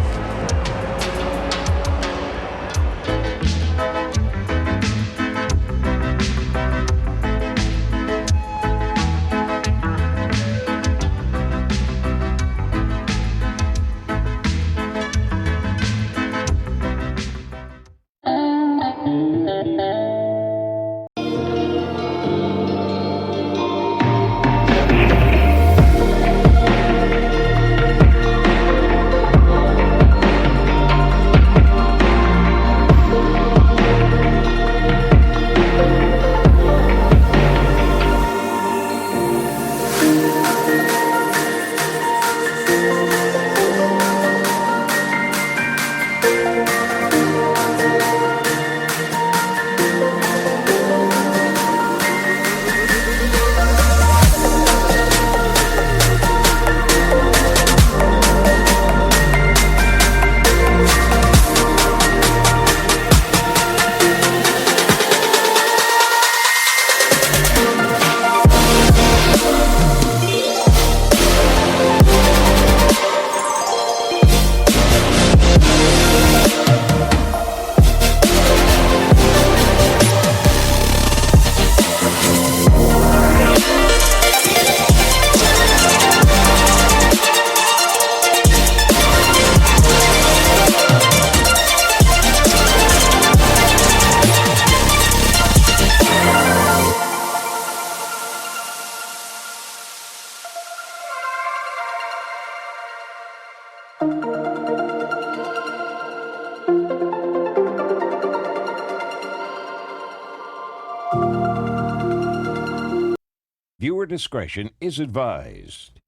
Viewer discretion is advised.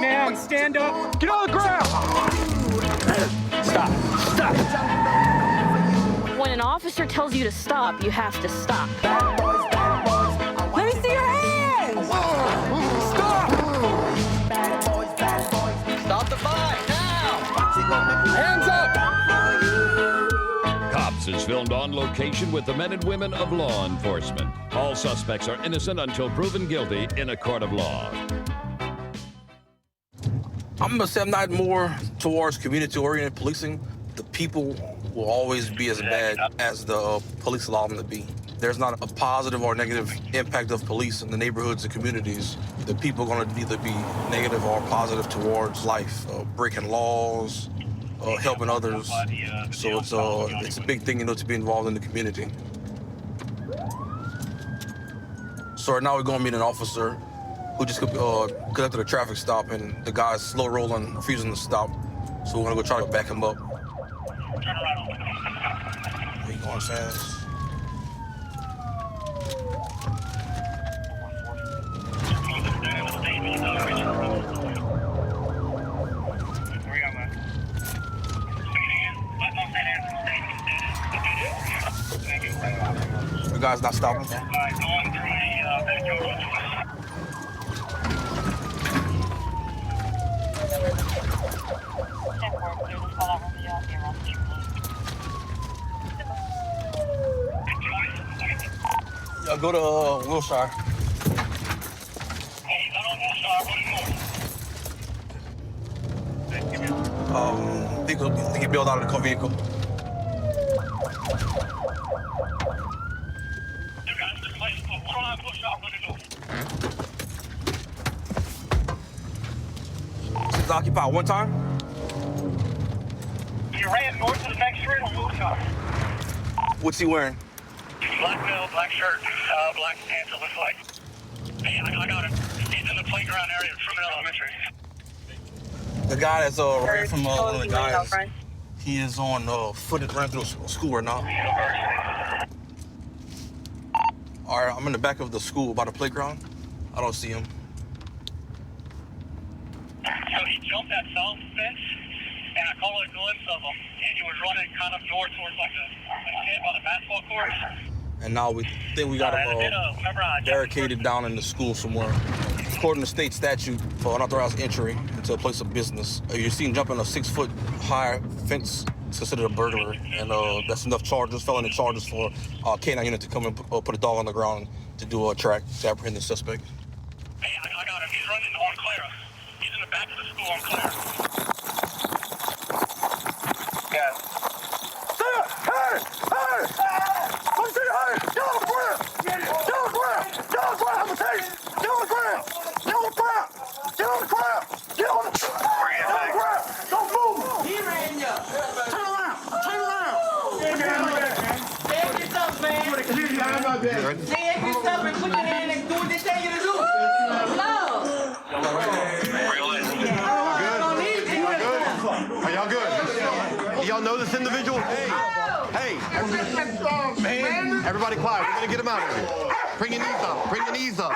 Man, stand up. Get on the ground. Stop. When an officer tells you to stop, you have to stop. Let me see your hands. Stop. Stop the fight now! Hands up. Cops is filmed on location with the men and women of law enforcement. All suspects are innocent until proven guilty in a court of law. I'm gonna say I'm not more towards community-oriented policing. The people will always be as bad as the police allow them to be. There's not a positive or negative impact of police in the neighborhoods and communities. The people are gonna either be negative or positive towards life, breaking laws, helping others. So it's a big thing, to be involved in the community. So right now we're gonna meet an officer who just conducted a traffic stop, and the guy's slow rolling, refusing to stop. So we're gonna go try to back him up. He going fast. The guy's not stopping. Yeah, go to Wilshire. Think he bailed out of the vehicle. It's occupied one time? You ran north to the next street on Wilshire. What's he wearing? Black belt, black shirt, black pants, it looks like. Hey, I got it. He's in the playground area of Truman Elementary. The guy that's ran from one of the guys, he is on foot and ran through school right now. All right, I'm in the back of the school by the playground. I don't see him. So he jumped that south fence, and I caught a glimpse of him, and he was running kind of north towards like a pit by the basketball court. And now we think we got him barricaded down in the school somewhere. According to state statute for unauthorized entry into a place of business, you're seen jumping a 6-foot-high fence. It's considered a burglary, and that's enough charges, felony charges for K-9 unit to come and put a dog on the ground to do a track to apprehend the suspect. Hey, I got him. He's running on Clara. He's in the back of the school on Clara. Yeah. Hey! Come see, hey! Get on the ground! Get on the ground! Get on the ground! I'm gonna tell you! Get on the ground! Get on the ground! Get on the ground! Get on the ground! Don't move! He ran you! Turn around! Turn around! Stand yourself, man! Stand yourself and put your hand and do what they tell you to do! No! Are y'all good? Do y'all know this individual? Hey, man. Everybody quiet. We're gonna get him out of here. Bring your knees up. Bring your knees up.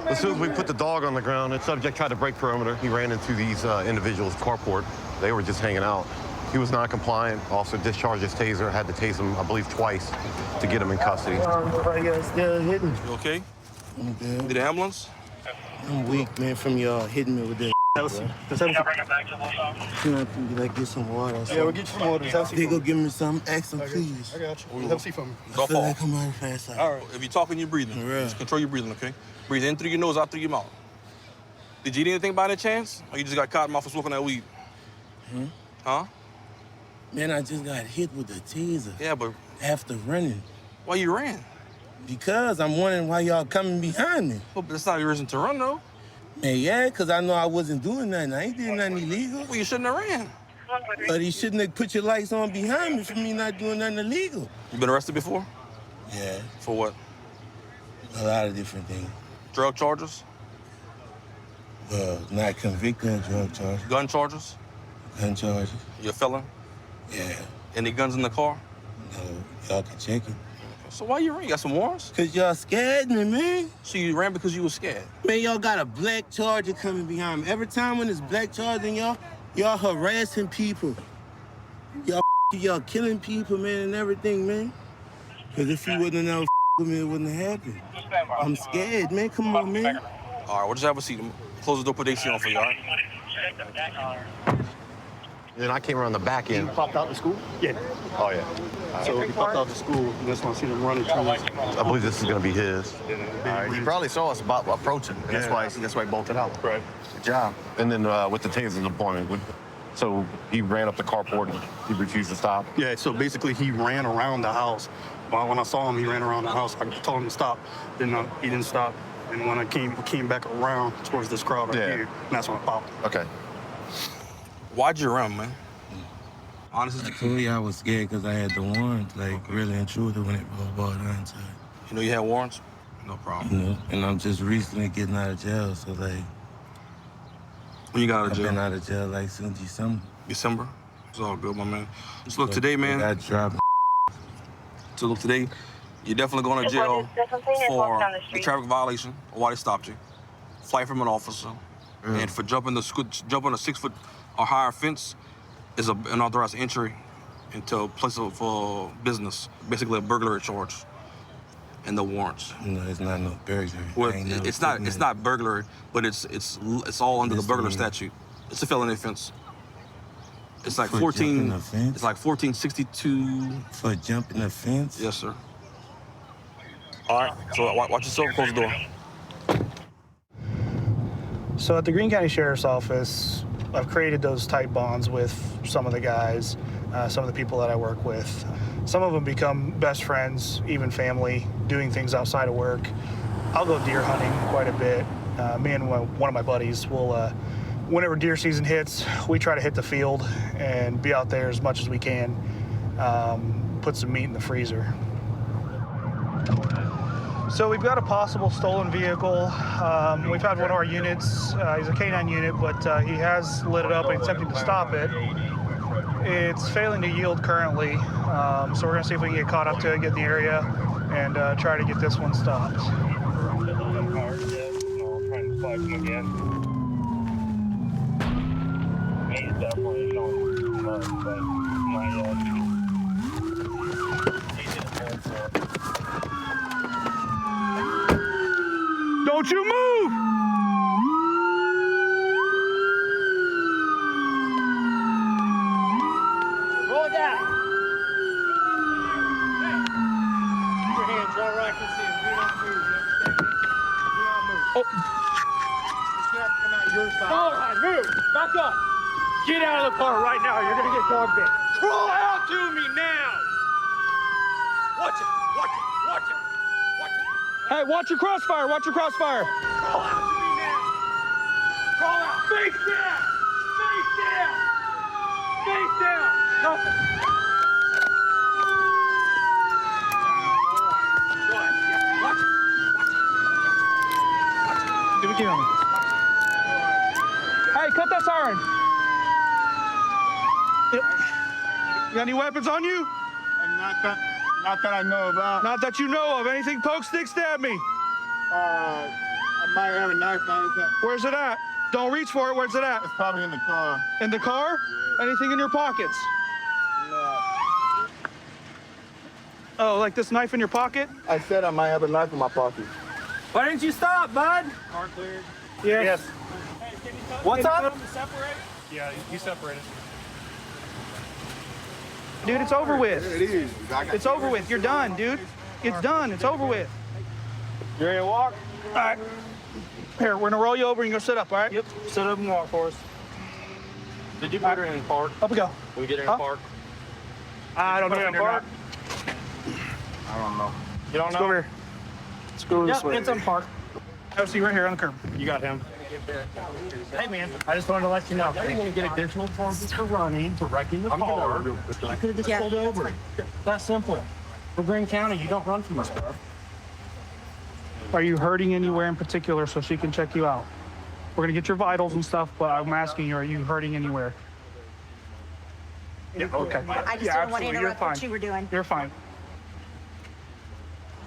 As soon as we put the dog on the ground, the subject tried to break perimeter. He ran into these individuals' carport. They were just hanging out. He was non-compliant. Officer discharged his taser. Had to tase him, I believe, twice to get him in custody. You okay? I'm good. Need an ambulance? I'm weak, man, from y'all hitting me with that. Can I bring it back to Wilshire? Like, get some water. Yeah, we'll get you some water. They go give me some. Ask them, please. I got you. Have a seat for me. Don't feel fall. like I'm running fast. All right. If you're talking, you're breathing. Just control your breathing, okay? Breathe in through your nose, out through your mouth. Did you eat anything by any chance? Or you just got caught in off of smoking that weed? Huh? Man, I just got hit with the taser. Yeah, but... After running. Why you ran? Because I'm wondering why y'all coming behind me. Well, but that's not your reason to run, though. Man, yeah, because I know I wasn't doing nothing. I ain't doing nothing illegal. Well, you shouldn't have ran. But you shouldn't have put your lights on behind me for me not doing nothing illegal. You been arrested before? Yeah. For what? A lot of different things. Drug charges? Not convicted of drug charges. Gun charges? Gun charges. You a felon? Yeah. Any guns in the car? No, y'all can check it. So why you ran? You got some warrants? Cause y'all scared me, man. So you ran because you were scared? Man, y'all got a black Charger coming behind me. Every time when it's black Charger, y'all harassing people. Y'all killing people, man, and everything, man. Cause if you wouldn't have known with me, it wouldn't have happened. I'm scared, man. Come on, man. All right, we'll just have a seat. Close the door, put the AC on for you, all right? Then I came around the back end. You popped out to school? Yeah. Oh, yeah. So he popped out to school, and that's when I seen him running through. I believe this is going to be his. He probably saw us about approaching. That's why he bolted out. Right. Good job. And then with the taser deployment, so he ran up the carport and he refused to stop. Yeah, so basically he ran around the house. Well, when I saw him, he ran around the house. I told him to stop. Then he didn't stop. And when I came back around towards this crowd right here, and that's when I popped. Okay. Why'd you run, man? Honestly, Truly, I was scared because I had the warrants, like, really and truly when it was brought down to it. You know you had warrants? No problem. You know, and I'm just recently getting out of jail, so, like... When you got out of jail? I've been out of jail, like, since December. December? It's all good, my man. So look, today, man... I dropped. So look, today, you're definitely going to jail for the traffic violation or why they stopped you, flight from an officer, and for jumping a 6-foot or higher fence is an unauthorized entry into a place of business, basically a burglary charge, and the warrants. No, it's not no burglary. Well, it's not burglary, but it's all under the burglary statute. It's a felony offense. It's like 14. It's like 1462. For jumping the fence? Yes, sir. All right. So watch yourself. Close the door. So at the Greene County Sheriff's Office, I've created those tight bonds with some of the guys, some of the people that I work with. Some of them become best friends, even family, doing things outside of work. I'll go deer hunting quite a bit. Me and one of my buddies will, whenever deer season hits, we try to hit the field and be out there as much as we can, put some meat in the freezer. So we've got a possible stolen vehicle. We've had one of our units, he's a K9 unit, but he has lit it up and attempting to stop it. It's failing to yield currently, so we're gonna see if we can get caught up to it, get in the area, and try to get this one stopped. He's definitely showing love, but not yet. Don't you move! Roll it down. Keep your hands right where I can see them. Do not move. You understand me? Do not move. Oh. It's gonna have to come out your side. All right, move. Back up. Get out of the car right now. You're gonna get dog bit. Crawl out to me now. Watch it. Watch it. Watch it. Watch it. Hey, watch your crossfire, watch your crossfire. Crawl out to me now. Crawl out. Face down. Face down. Face down. Nothing. Go ahead. Yeah. Watch it. Watch it. Give me camera. Hey, cut that siren. Yep. You got any weapons on you? Not that I know about. Not that you know of. Anything poke, stick, stab me. I might have a knife on it. Where's it at? Don't reach for it. Where's it at? It's probably in the car. In the car? Yeah. Anything in your pockets? No. Oh, like this knife in your pocket? I said I might have a knife in my pocket. Why didn't you stop, bud? Car cleared. Yes. Hey, can you What's up? Separate? Yeah, you separated. Dude, it's over with. It is. It's over with. You're done, dude. It's done. It's over with. You ready to walk? All right. Here, we're gonna roll you over and you're gonna sit up, all right? Yep. Sit up and walk for us. Did you put her in park? Up we go. Can we get her in park? I don't know if you're not. I don't know. You don't know? Let's go over here. Let's go this way. It's in park. I'll see you right here on the curb. You got him. Hey, man, I just wanted to let you know. You're going to get additional points for running, for wrecking the car. You could have just pulled over. That's simple. For Greene County, you don't run from us, bro. Are you hurting anywhere in particular so she can check you out? We're gonna get your vitals and stuff, but I'm asking you, are you hurting anywhere? Yeah, okay. I just Yeah, didn't want to absolutely. You're interrupt what fine. you were doing. You're fine.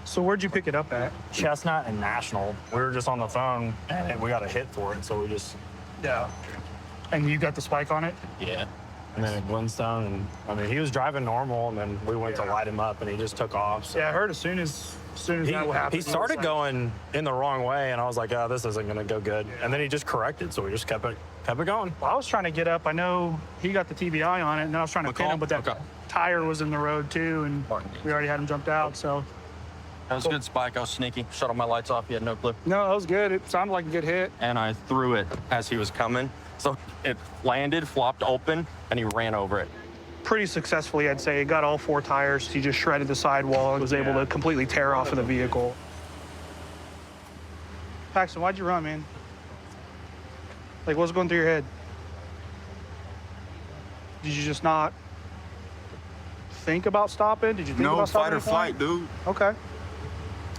So where'd you pick it up at? Chestnut and National. We were just on the phone and we got a hit for it, so we just. Yeah. And you got the spike on it? Yeah. And then at Glenstone, and I mean, he was driving normal, and then we went to light him up, and he just took off. So. Yeah, I heard as soon as that happened. He started going in the wrong way, and I was like, oh, this isn't going to go good. And then he just corrected, so we just kept it going. Well, I was trying to get up. I know he got the TBI on it, and then I was trying to pin him, but that tire was in the road too, and we already had him jumped out. So That was a good spike. I was sneaky. Shut all my lights off. You had no clue. no, that was good. It sounded like a good hit. And I threw it as he was coming. So it landed, flopped open, and he ran over it. Pretty successfully, I'd say. It got all 4 tires. He just shredded the sidewall and was able to completely tear off of the vehicle. Paxton, why'd you run, man? Like, what's going through your head? Did you just not think about stopping? Did you think about stopping? No, fight or flight, dude. Okay.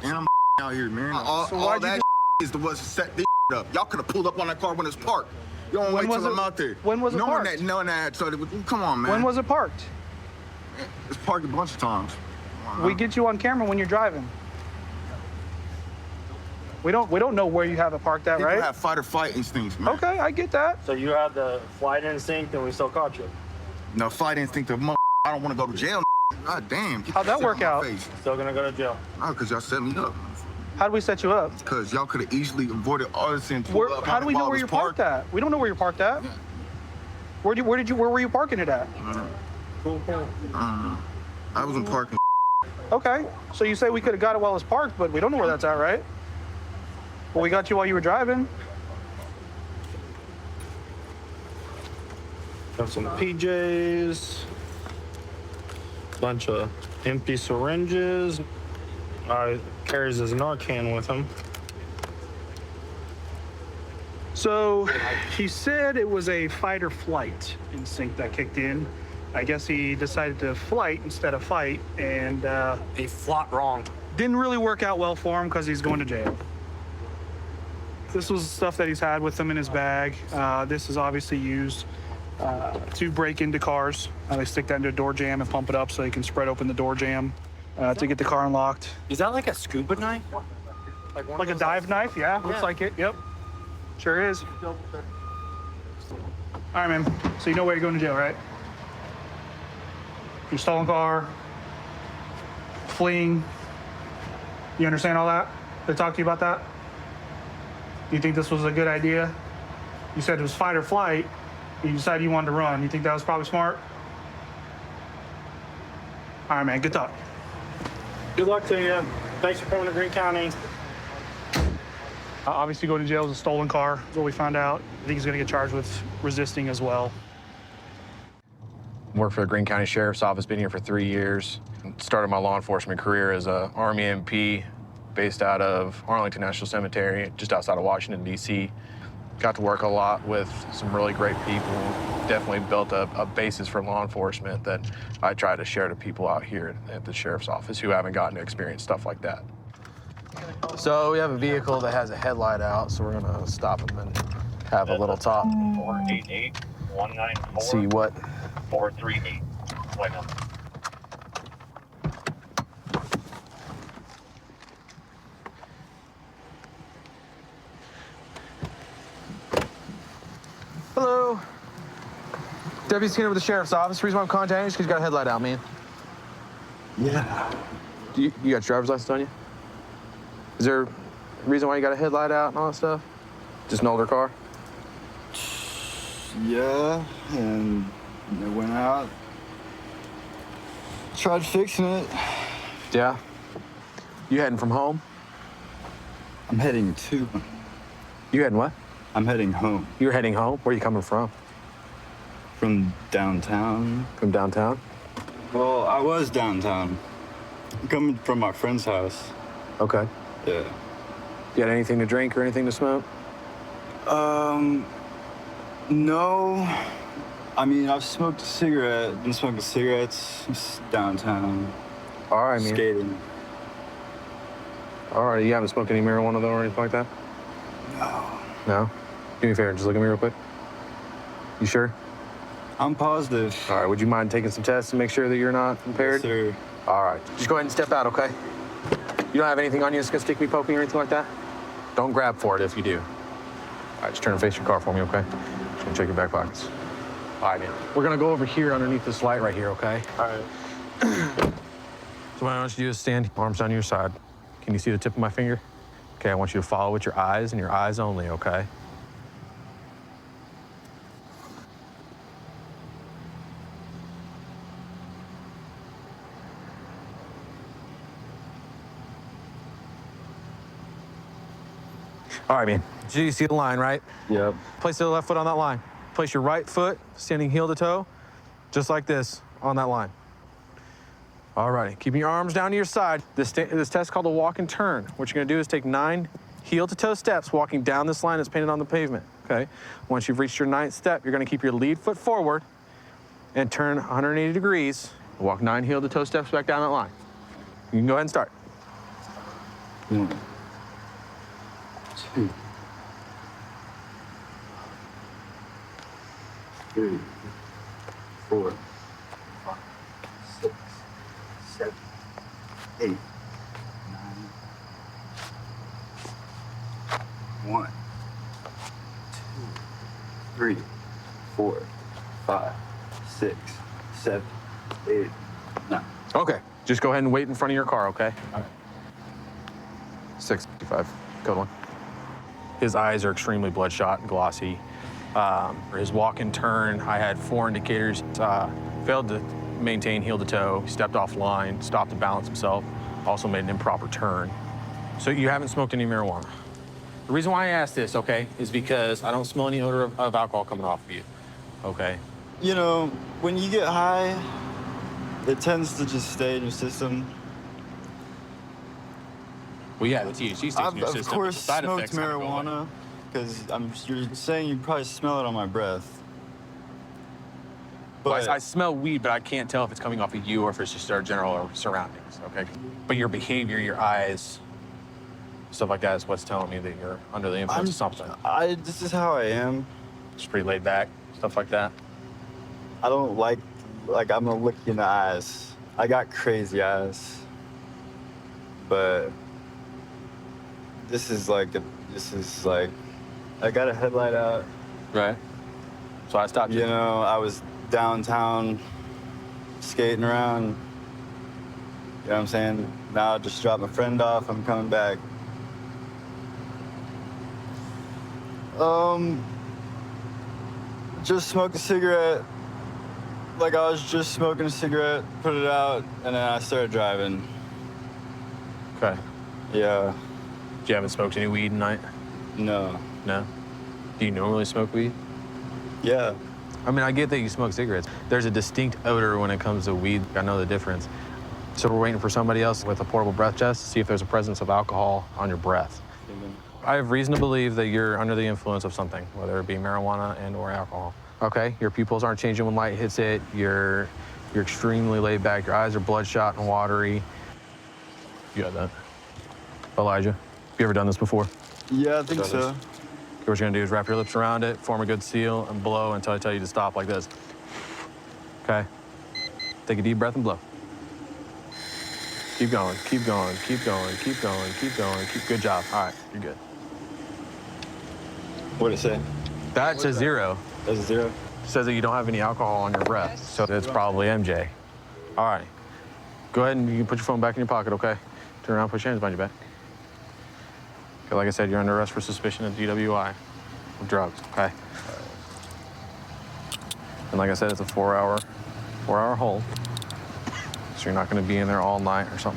And I'm out here, man. All why'd you that is the what set this up. Y'all could have pulled up on that car when it's parked. You don't When wait was till it- I'm out there. when was it knowing parked? that, knowing that, so come on, man. When was it parked? It's parked a bunch of times. We get you on camera when you're driving. We don't know where you have it parked at, People right? have fight or flight instincts, man. Okay, I get that. So you had the flight instinct, and we still caught you. No, fight instinct of I don't want to go to jail. God damn. How'd that work out? Still gonna go to jail. Oh, because y'all set me up. How did we set you up? Because y'all could have easily avoided all this and How do we know where you're parked at? We don't know where you're parked at. Where were you parking it at? I wasn't parking. Okay, so you say we could have got it while it's parked, but we don't know where that's at, right? Well, we got you while you were driving. Got some PJs, bunch of empty syringes. Carries his Narcan with him. So he said it was a fight or flight instinct that kicked in. I guess he decided to flight instead of fight, and he fought wrong. Didn't really work out well for him because he's going to jail. This was stuff that he's had with him in his bag. This is obviously used to break into cars. They stick that into a door jamb and pump it up so they can spread open the door jamb to get the car unlocked. Is that like a scuba knife? Like a dive knife? Yeah, looks like it. Yep, sure is. All right, man. So you know where you're going to jail, right? Your stolen car, fleeing. You understand all that? They talked to you about that? You think this was a good idea? You said it was fight or flight. You decided you wanted to run. You think that was probably smart? All right, man. Good talk. Good luck to you. Thanks for coming to Greene County. Obviously, going to jail is a stolen car. Is what we found out. I think he's going to get charged with resisting as well. Worked for the Greene County Sheriff's Office, been here for 3 years. Started my law enforcement career as an Army MP based out of Arlington National Cemetery, just outside of Washington, D.C. Got to work a lot with some really great people. Definitely built a basis for law enforcement that I try to share to people out here at the Sheriff's Office who haven't gotten to experience stuff like that. So we have a vehicle that has a headlight out, so we're gonna stop him and have a little talk. 488-194. See what 438. Wait a minute. Hello. Deputy Skinner with the Sheriff's Office. The reason why I'm contacting you is because you got a headlight out, man. Yeah. You got your driver's license on you? Is there a reason why you got a headlight out and all that stuff? Just an older car? Yeah, and it went out. Tried fixing it. Yeah. You heading from home? I'm heading to. You heading what? I'm heading home. You're heading home? Where are you coming from? From downtown. From downtown? Well, I was downtown. I'm coming from my friend's house. Okay. Yeah. You got anything to drink or anything to smoke? No. I mean, I've smoked a cigarette. Been smoking cigarettes just downtown. All right, man. Skating. All right. You haven't smoked any marijuana though or anything like that? No. No? Do me a favor, just look at me real quick. You sure? I'm positive. All right, would you mind taking some tests to make sure that you're not impaired? Yes, sir. All right, just go ahead and step out, okay? You don't have anything on you that's gonna stick me, poke me, or anything like that? Don't grab for it if you do. All right, just turn and face your car for me, okay? Just gonna check your back pockets. All right, man. We're gonna go over here underneath this light right here, okay? All right. So what I want you to do is stand, arms down to your side. Can you see the tip of my finger? Okay, I want you to follow with your eyes and your eyes only, okay? All right, man. So you see the line, right? Yep. Place your left foot on that line. Place your right foot, standing heel to toe, just like this, on that line. All right, keeping your arms down to your side. This test is called a walk and turn. What you're gonna do is take 9 heel to toe steps walking down this line that's painted on the pavement, okay? Once you've reached your 9th step, you're gonna keep your lead foot forward and turn 180 degrees. Walk 9 heel to toe steps back down that line. You can go ahead and start. 1, 2, 3, 4, 5, 6, 7, 8, 9. 1, 2, 3, 4, 5, 6, 7, 8, 9. Okay, just go ahead and wait in front of your car, okay? All right. 655, good one. His eyes are extremely bloodshot and glossy. For his walk and turn, I had 4 indicators. Failed to maintain heel to toe, stepped off line, stopped to balance himself, also made an improper turn. So you haven't smoked any marijuana. The reason why I asked this, okay, is because I don't smell any odor of alcohol coming off of you, okay? You know, when you get high, it tends to just stay in your system. Well, yeah, the THC stays in your system. Of course, The side smoked effects kinda go away. marijuana, because you're saying you probably smell it on my breath. Well, But I smell weed, but I can't tell if it's coming off of you or if it's just our general surroundings, okay? But your behavior, your eyes, stuff like that is what's telling me that you're under the influence of something. This is how I am. Just pretty laid back, stuff like that. I don't like I'm gonna look you in the eyes. I got crazy eyes. But this is like, I got a headlight out. Right. So I stopped you. You know, I was downtown skating around. You know what I'm saying? Now I just dropped my friend off. I'm coming back. Just smoked a cigarette. Like I was just smoking a cigarette, put it out, and then I started driving. Okay. Yeah. You haven't smoked any weed tonight? No. No? Do you normally smoke weed? Yeah. I mean, I get that you smoke cigarettes. There's a distinct odor when it comes to weed. I know the difference. So we're waiting for somebody else with a portable breath test to see if there's a presence of alcohol on your breath. I have reason to believe that you're under the influence of something, whether it be marijuana and or alcohol. Okay, your pupils aren't changing when light hits it. You're extremely laid back. Your eyes are bloodshot and watery. You got that. Elijah, have you ever done this before? Yeah, I think so. Okay, what you're gonna do is wrap your lips around it, form a good seal, and blow until I tell you to stop like this. Okay? Take a deep breath and blow. Keep going, keep going, keep going, keep going, keep going. Good job. All right, you're good. What'd it say? That's a 0. That's a 0? It says that you don't have any alcohol on your breath, so it's probably MJ. All right. Go ahead and you can put your phone back in your pocket, okay? Turn around, put your hands behind your back. Okay, like I said, you're under arrest for suspicion of DWI, of drugs, okay? And like I said, it's a 4-hour hold. So you're not gonna be in there all night or something like that.